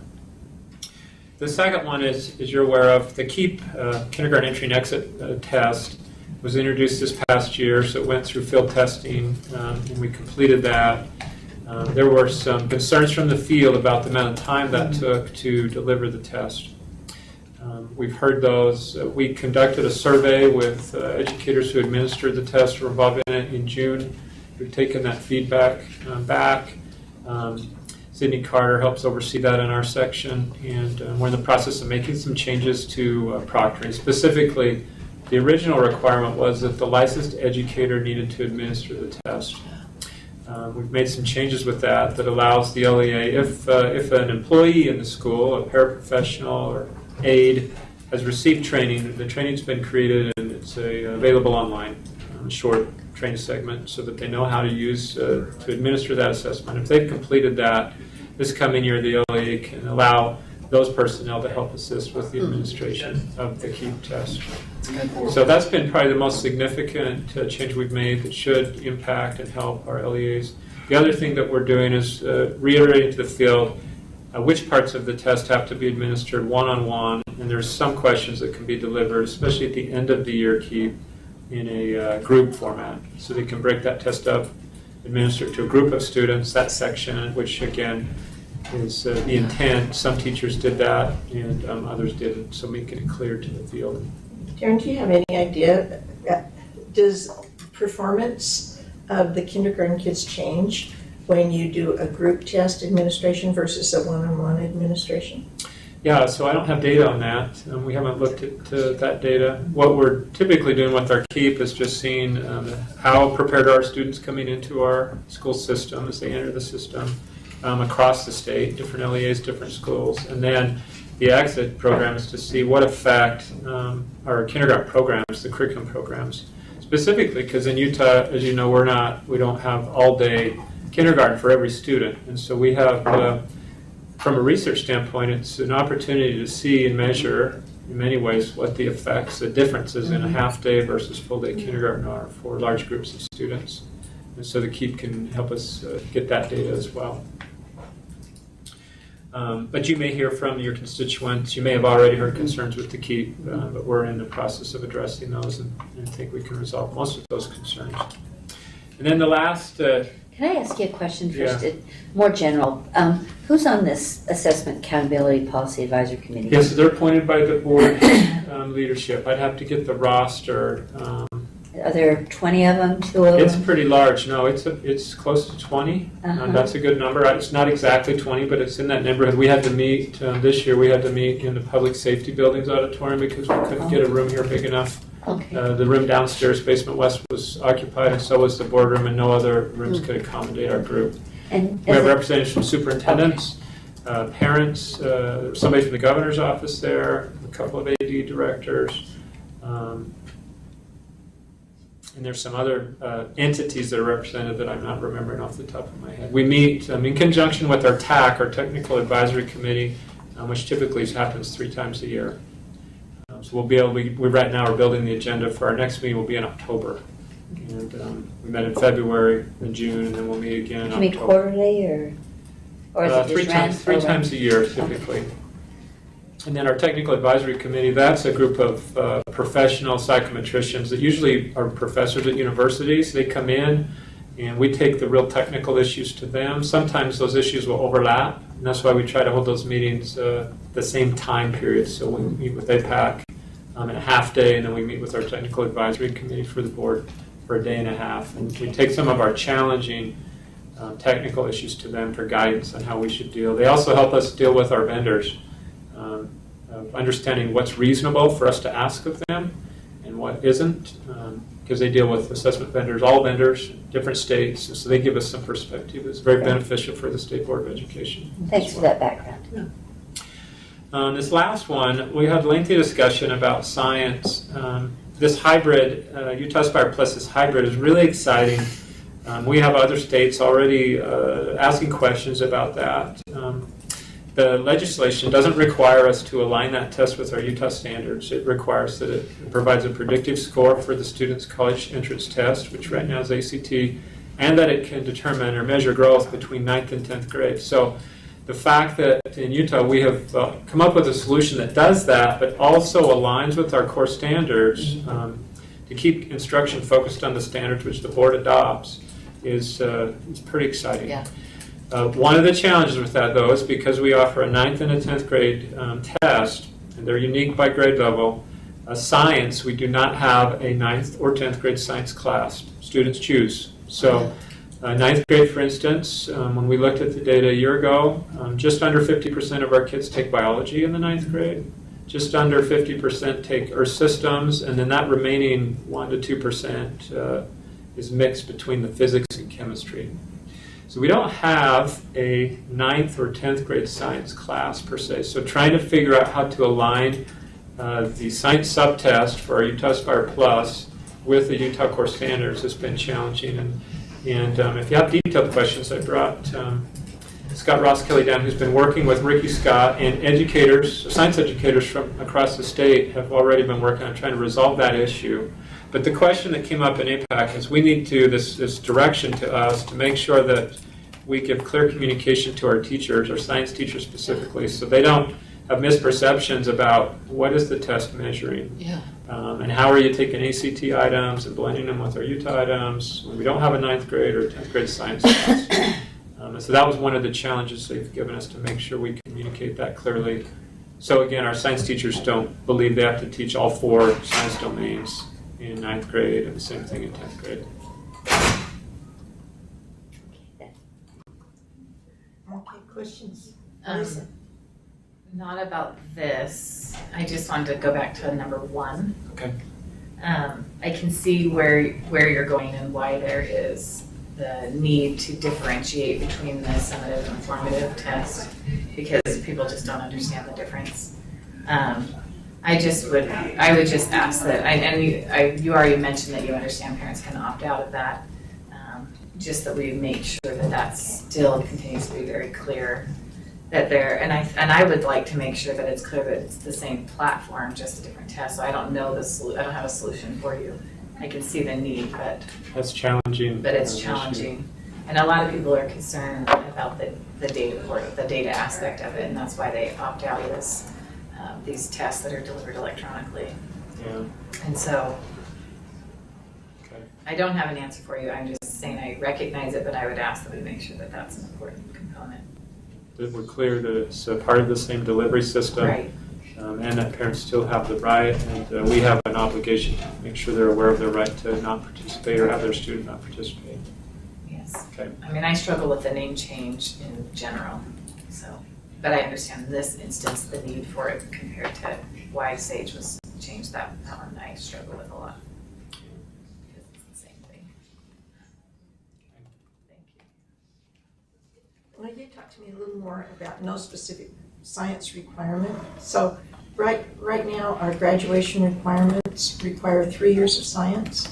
The second one is, as you're aware of, the KEEP kindergarten entry and exit test was introduced this past year, so it went through field testing, and we completed that. There were some concerns from the field about the amount of time that took to deliver the test. We've heard those. We conducted a survey with educators who administered the test or were involved in it in June. We've taken that feedback back. Sydney Carter helps oversee that in our section, and we're in the process of making some changes to proctoring. Specifically, the original requirement was that the licensed educator needed to administer the test. We've made some changes with that allows the LEA, if an employee in the school, a paraprofessional or aide, has received training, the training's been created and It's available online, short training segment, so that they know how to use to administer that assessment. If they've completed that, this coming year, the LEA can allow those personnel to help assist with the administration of the KEEP test. So that's been probably the most significant change we've made that should impact and help our LEAs. The other thing that we're doing is reiterating to the field which parts of the test have to be administered one-on-one, and there's some questions that can be delivered, especially at the end of the year KEEP, in a group format. So they can break that test up, administer it to a group of students, that section, which again is the intent. Some teachers did that and others didn't, so making it clear to the field. Darren, do you have any idea, does performance of the kindergarten kids change when you do a group test administration versus a one-on-one administration? Yeah, so I don't have data on that. We haven't looked at that data. What we're typically doing with our KEEP is just seeing how prepared are our students coming into our school system as they enter the system across the state, different LEAs, different schools. And then the exit program is to see what effect our kindergarten programs, the curriculum programs, specifically because in Utah, as you know, we don't have all-day kindergarten for every student. And so we have from a research standpoint, it's an opportunity to see and measure, in many ways, what the effects, the differences in a half-day versus full-day kindergarten are for large groups of students. And so the KEEP can help us get that data as well. But you may hear from your constituents. You may have already heard concerns with the KEEP, but we're in the process of addressing those and think we can resolve most of those concerns. And then the last... Can I ask you a question first? Yeah. More general. Who's on this Assessment Accountability Policy Advisory Committee? Yes, they're appointed by the board leadership. I'd have to get the roster. Are there 20 of them, 2 of them? It's pretty large. No, it's close to 20. That's a good number. It's not exactly 20, but it's in that neighborhood. We had to meet, this year we had to meet in the Public Safety Buildings auditorium because we couldn't get a room here big enough. Okay. The room downstairs, basement west, was occupied, and so was the boardroom, and no other rooms could accommodate our group. And we have representatives from superintendents, parents, somebody from the governor's office there, a couple of AD directors, and there's some other entities that are represented that I'm not remembering off the top of my head. We meet in conjunction with our TAC, our Technical Advisory Committee, which typically happens 3 times a year. So we'll be able. We right now are building the agenda for our next meeting. Will be in October, and we met in February, in June, and then we'll meet again in October. You meet quarterly, or is it just three times a year typically. And then our Technical Advisory Committee. That's a group of professional psychometricians that usually are professors at universities. They come in, and we take the real technical issues to them. Sometimes those issues will overlap, and that's why we try to hold those meetings the same time period. So we meet with APAC in a half day, and then we meet with our Technical Advisory Committee for the board for a day and a half. And we take some of our challenging technical issues to them for guidance on how we should deal. They also help us deal with our vendors, understanding what's reasonable for us to ask of them and what isn't, because they deal with assessment vendors, all vendors, different states, so they give us some perspective. It's very beneficial for the State Board of Education. Thanks for that background. Yeah. This last one, we had lengthy discussion about science. This hybrid, Utah Aspire Plus, this hybrid is really exciting. We have other states already asking questions about that. The legislation doesn't require us to align that test with our Utah standards. It requires that it provides a predictive score for the student's college entrance test, which right now is ACT, and that it can determine or measure growth between 9th and 10th grade. So the fact that in Utah we have come up with a solution that does that, but also aligns with our core standards to keep instruction focused on the standards which the board adopts is pretty exciting. Yeah. One of the challenges with that, though, is because we offer a 9th and a 10th grade test, and they're unique by grade level. Science, we do not have a 9th or 10th grade science class. Students choose. So 9th grade, for instance, when we looked at the data a year ago, just under 50% of our kids take biology in the 9th grade. Just under 50% take Earth systems, and then that remaining 1 to 2% is mixed between the physics and chemistry. So we don't have a 9th or 10th grade science class per se. So trying to figure out how to align the science subtest for our Utah Aspire Plus with the Utah Core Standards has been challenging. And if you have detailed questions, I brought Scott Ross Kelly down, who's been working with Ricky Scott, and educators, science educators from across the state have already been working on trying to resolve that issue. But the question that came up in APAC is we need to, this direction to us to make sure that we give clear communication to our teachers, our science teachers specifically, so they don't have misperceptions about what is the test measuring. Yeah. And how are you taking ACT items and blending them with our Utah items when we don't have a 9th grade or 10th grade science class. So that was one of the challenges they've given us to make sure we communicate that clearly. So again, our science teachers don't believe they have to teach all 4 science domains in 9th grade and the same thing in 10th grade. Okay, questions? Not about this. I just wanted to go back to number 1. Okay. I can see where you're going and why there is the need to differentiate between the summative and formative test because people just don't understand the difference. I would just ask that, you already mentioned that you understand parents can opt out of that, just that we make sure that that still continues to be very clear that and I would like to make sure that it's clear that it's the same platform, just a different test. So I don't know I don't have a solution for you. I can see the need, but that's challenging. But it's challenging, and a lot of people are concerned about the data aspect of it, and that's why they opt out of these tests that are delivered electronically. Yeah. And so, okay. I don't have an answer for you. I'm just saying I recognize it, but I would ask that we make sure that that's an important component. That we're clear that it's a part of the same delivery system. Right. And that parents still have the right, and we have an obligation to make sure they're aware of their right to not participate or have their student not participate. Yes. Okay. I mean, I struggle with the name change in general, but I understand in this instance the need for it compared to why Sage was changed. That one I struggle with a lot because it's the same thing. Thank you. Well, you talk to me a little more about no specific science requirement. So right now, our graduation requirements require 3 years of science,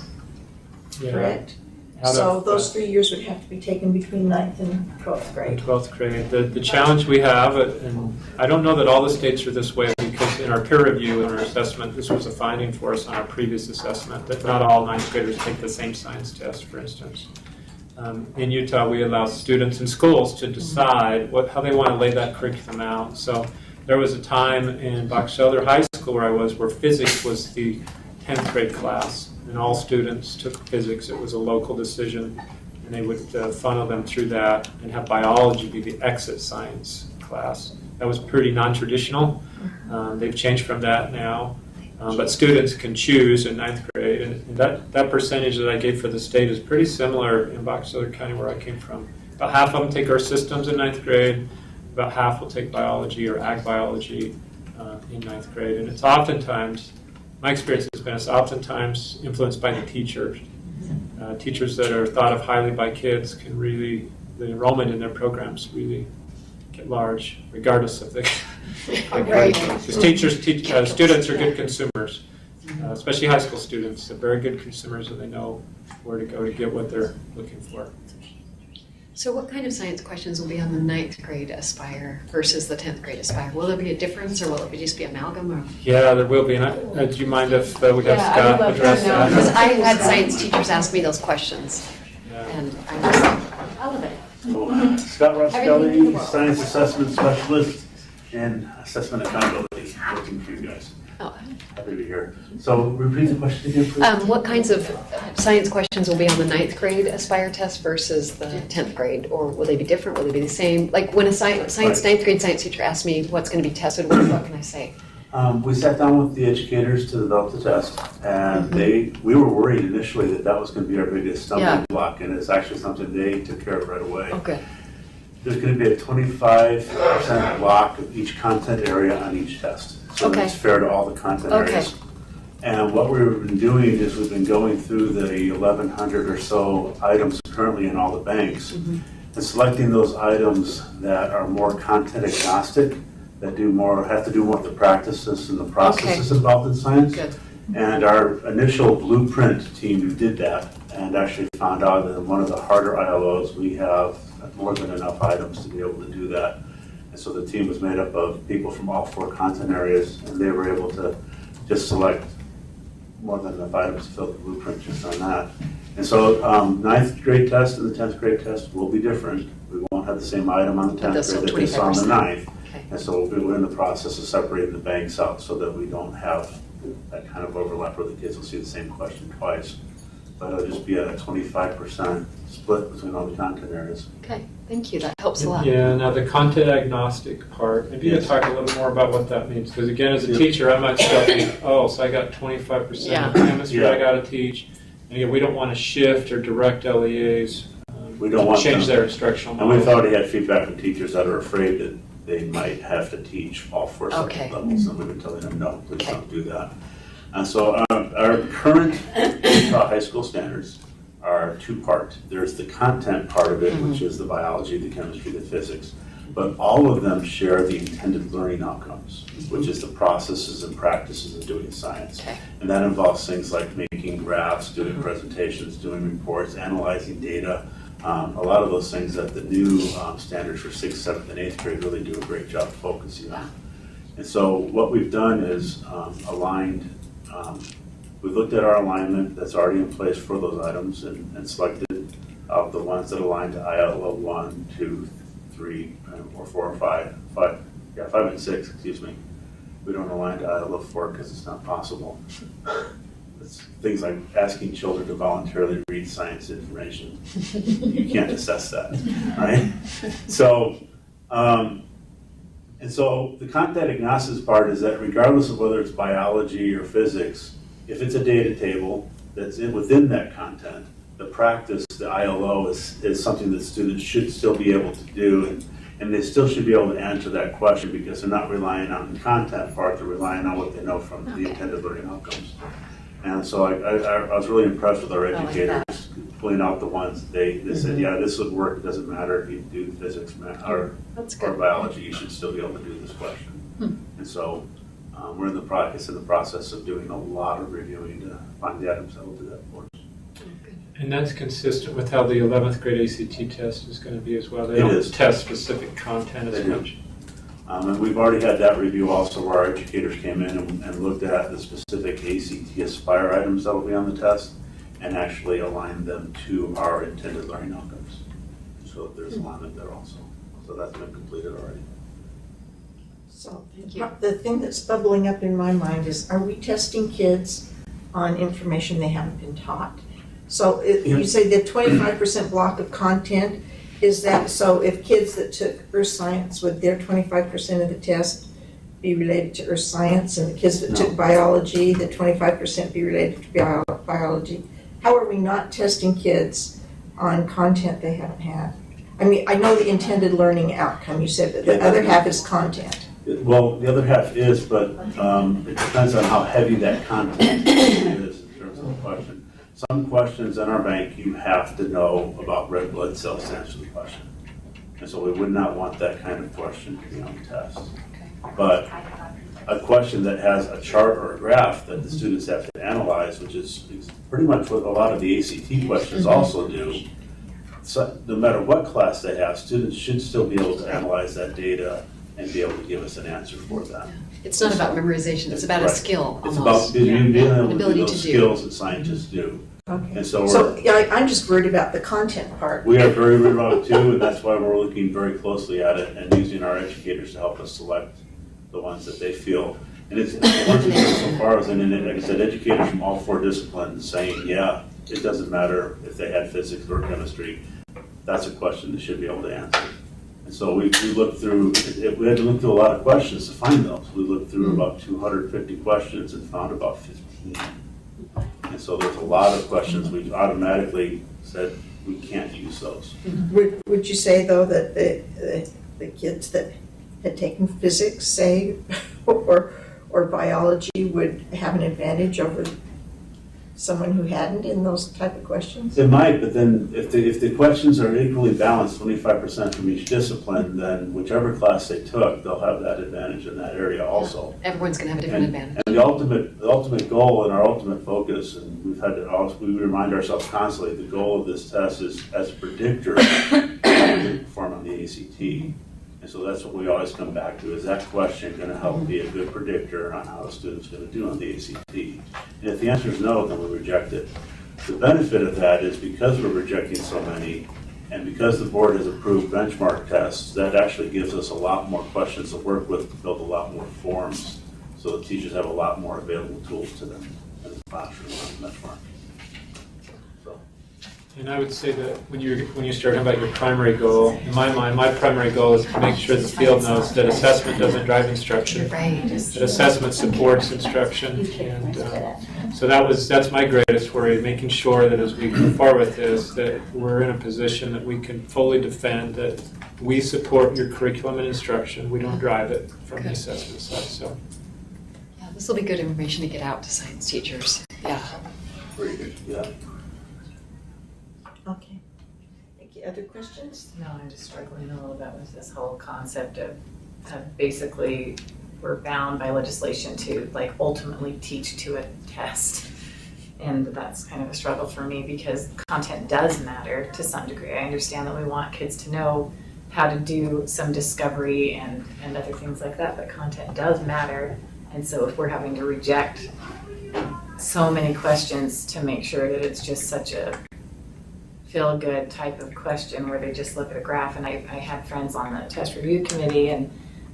correct? So those 3 years would have to be taken between 9th and 12th grade. 12th grade. The challenge we have, and I don't know that all the states are this way because in our peer review and our assessment, this was a finding for us on our previous assessment that not all 9th graders take the same science test, for instance. In Utah, we allow students in schools to decide how they want to lay that curriculum out. So there was a time in Box Elder High School where I was where physics was the 10th grade class, and all students took physics. It was a local decision, and they would funnel them through that and have biology be the exit science class. That was pretty non-traditional. They've changed from that now. But students can choose in 9th grade, and that percentage that I gave for the state is pretty similar in Box Elder County where I came from. About half of them take our systems in 9th grade, about half will take biology or ag biology in 9th grade. And it's oftentimes, my experience has been it's oftentimes influenced by the teachers. Teachers that are thought of highly by kids can really, the enrollment in their programs really get large, regardless of the curriculum. Because students are good consumers, especially high school students. They're very good consumers and they know where to go to get what they're looking for. So what kind of science questions will be on the 9th grade Aspire versus the 10th grade Aspire? Will there be a difference or will it just be amalgam? Or? Yeah, there will be. And do you mind if we have Scott address that? Because I had science teachers ask me those questions. Yeah. And I'm just like, I love it. Scott Ross Kelly, Science Assessment Specialist and Assessment Accountability, working for you guys. Oh. Happy to be here. So repeat the question again, please. What kinds of science questions will be on the 9th grade Aspire test versus the 10th grade? Or will they be different? Will they be the same? Like when a science 9th grade science teacher asks me what's going to be tested, what can I say? We sat down with the educators to develop the test, and we were worried initially that was going to be our biggest stumbling block, and it's actually something they took care of right away. Okay. There's going to be a 25% block of each content area on each test. So it's fair to all the content areas. And what we've been doing is we've been going through the 1,100 or so items currently in all the banks and selecting those items that are more content agnostic that have to do more with the practices and the processes involved in science. Good. And our initial blueprint team did that and actually found out that in one of the harder ILOs, we have more than enough items to be able to do that. And so the team was made up of people from all 4 content areas, and they were able to just select more than enough items to fill the blueprint just on that. And so 9th grade test and the 10th grade test will be different. We won't have the same item on the 10th grade that they saw on the 9th. Okay. And so we're in the process of separating the banks out so that we don't have that kind of overlap where the kids will see the same question twice. But it'll just be a 25% split between all the content areas. Okay, thank you. That helps a lot. Yeah, now the content agnostic part, maybe you could talk a little more about what that means. Because again, as a teacher, I might still think, oh, so I got 25% of chemistry I got to teach. And again, we don't want to shift or direct LEAs. We don't want change them. their instructional And model. we've already had feedback from teachers that are afraid that they might have to teach all 4 subject levels, and we've been telling them, no, please don't do that. And so our current high school standards are 2-part. There's the content part of it, which is the biology, the chemistry, the physics, but all of them share the intended learning outcomes, which is the processes and practices of doing science. And that involves things like making graphs, doing presentations, doing reports, analyzing data, a lot of those things that the new standards for 6th, 7th, and 8th grade really do a great job focusing on. And so what we've done is aligned, we've looked at our alignment that's already in place for those items and selected out the ones that align to ILO 1, 2, 3, or 4, or 5, 5 and 6, excuse me. We don't align to ILO 4 because it's not possible. It's things like asking children to voluntarily read science information. You can't assess that, right? So, and so the content agnostic part is that regardless of whether it's biology or physics, if it's a data table that's within that content, the practice, the ILO, is something that students should still be able to do, and they still should be able to answer that question because they're not relying on the content part, they're relying on what they know from the intended learning outcomes. And so I was really impressed with our educators pulling out the ones that they said, yeah, this would work, it doesn't matter if you do physics, math, or biology, you should still be able to do this question. And so we're in the process of doing a lot of reviewing to find the items that will do that for us. And that's consistent with how the 11th grade ACT test is going to be as well. They It don't is. test specific content as much. And we've already had that review also where our educators came in and looked at the specific ACT Aspire items that will be on the test and actually aligned them to our intended learning outcomes. So there's alignment there also. So that's been completed already. So the thing that's bubbling up in my mind is, are we testing kids on information they haven't been taught? So you say the 25% block of content, is that, so if kids that took earth science, would their 25% of the test be related to earth science, and the kids that took biology, the 25% be related to biology? How are we not testing kids on content they haven't had? I mean, I know the intended learning outcome, you said, but the other half is content. Well, the other half is, but it depends on how heavy that content is in terms of the question. Some questions in our bank, you have to know about red blood cells to answer the question. And so we would not want that kind of question to be on the test. But a question that has a chart or a graph that the students have to analyze, which is pretty much what a lot of the ACT questions also do. So no matter what class they have, students should still be able to analyze that data and be able to give us an answer for that. It's not about memorization, it's about a skill It's almost. about being able to ability do to those do. skills that scientists do. Okay. And so I'm just worried about the content part. we are very worried about it too, and that's why we're looking very closely at it and using our educators to help us select the ones that they feel. And it's the ones we've done so far, and like I said, educators from all 4 disciplines saying, yeah, it doesn't matter if they had physics or chemistry. That's a question they should be able to answer. And so we looked through, we had to look through a lot of questions to find those. We looked through about 250 questions and found about 15. And so there's a lot of questions we automatically said we can't use those. Would you say, though, that the kids that had taken physics, say, or biology would have an advantage over someone who hadn't in those type of questions? It might, but then if the questions are equally balanced, 25% from each discipline, then whichever class they took, they'll have that advantage in that area also. Everyone's going to have a different advantage. And the ultimate goal and our ultimate focus, and we've had to always, we remind ourselves constantly, the goal of this test is as a predictor of how we perform on the ACT. And so that's what we always come back to, is that question going to help be a good predictor on how a student's going to do on the ACT? And if the answer is no, then we reject it. The benefit of that is because we're rejecting so many, and because the board has approved benchmark tests, that actually gives us a lot more questions to work with to build a lot more forms, so the teachers have a lot more available tools to them in the classroom on benchmark. And I would say that when you start talking about your primary goal, in my mind, my primary goal is to make sure the field knows that assessment doesn't drive instruction. Right. That assessment supports instruction. And so that's my greatest worry, making sure that as we go forward with this, that we're in a position that we can fully defend that we support your curriculum and instruction. We don't drive it from the assessment side. So. Yeah, this will be good information to get out to science teachers. Yeah. Very good. Yeah. Okay. Thank you. Other questions? No, I'm just struggling a little bit with this whole concept of basically we're bound by legislation to like ultimately teach to a test. And that's kind of a struggle for me because content does matter to some degree. I understand that we want kids to know how to do some discovery and other things like that, but content does matter. And so if we're having to reject so many questions to make sure that it's just such a feel-good type of question where they just look at a graph, and I had friends on the test review committee, and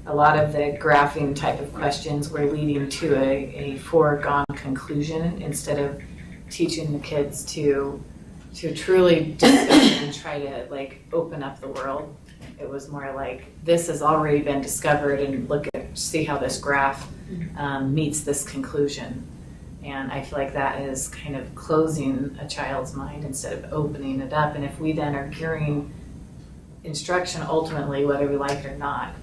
a lot of the graphing type of questions were leading to a foregone conclusion instead of teaching the kids to truly discuss and try to like open up the world. It was more like, this has already been discovered and see how this graph meets this conclusion. And I feel like that is kind of closing a child's mind instead of opening it up. And if we then are gearing instruction ultimately, whether we like it or not,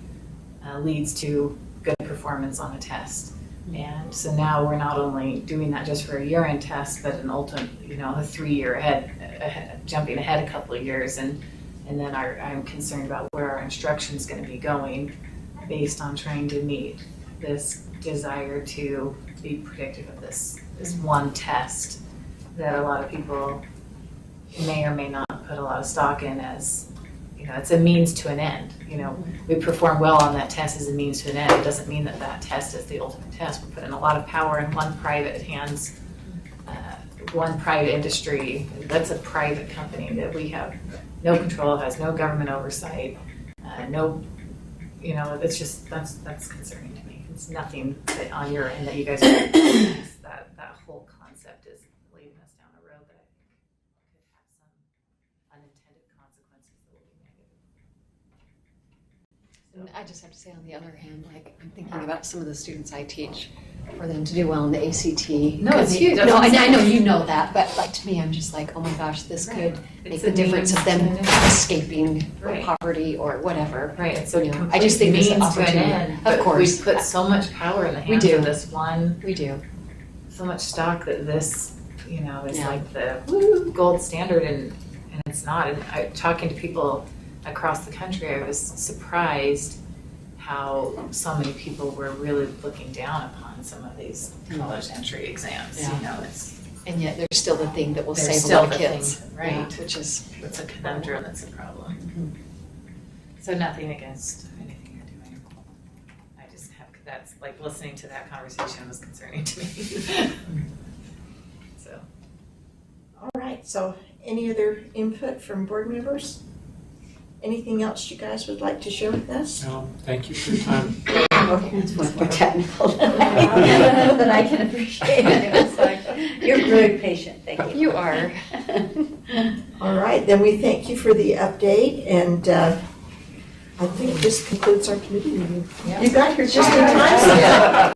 leads to good performance on a test. And so now we're not only doing that just for a year-end test, but an ultimate, a 3-year ahead, jumping ahead a couple of years. And then I'm concerned about where our instruction is going to be going based on trying to meet this desire to be predictive of this one test that a lot of people may or may not put a lot of stock in as, it's a means to an end. We perform well on that test as a means to an end. It doesn't mean that that test is the ultimate test. We put in a lot of power in one private hands, one private industry. That's a private company that we have no control, has no government oversight, it's just, that's concerning to me. It's nothing that on your end that you guys are doing. That whole concept is leading us down a road that I think could have some unintended consequences that will be negative. And I just have to say, on the other hand, like I'm thinking about some of the students I teach, for them to do well in the ACT. No, it's huge. No, I know you know that, but like to me, I'm just like, oh my gosh, this could make the difference of them escaping poverty or whatever. Right. So I just think there's an opportunity. Of course, we put so much power in the hands of this one. We do. So much stock that this, is like the gold standard, and it's not. And talking to people across the country, I was surprised how so many people were really looking down upon some of these college entry exams. And yet there's still the thing that will there's save a still lot of the kids, thing, right? Which is it's a conundrum. That's a problem. So nothing against anything you're doing. I just have that's like listening to that conversation was concerning to me. So. All right. So any other input from board members? Anything else you guys would like to share with us? No, thank you for your time. It's much more technical than I can appreciate it. It's like, you're very patient, thank you. You are. All right, then we thank you for the update, and I think this concludes our committee meeting. You got here just in time.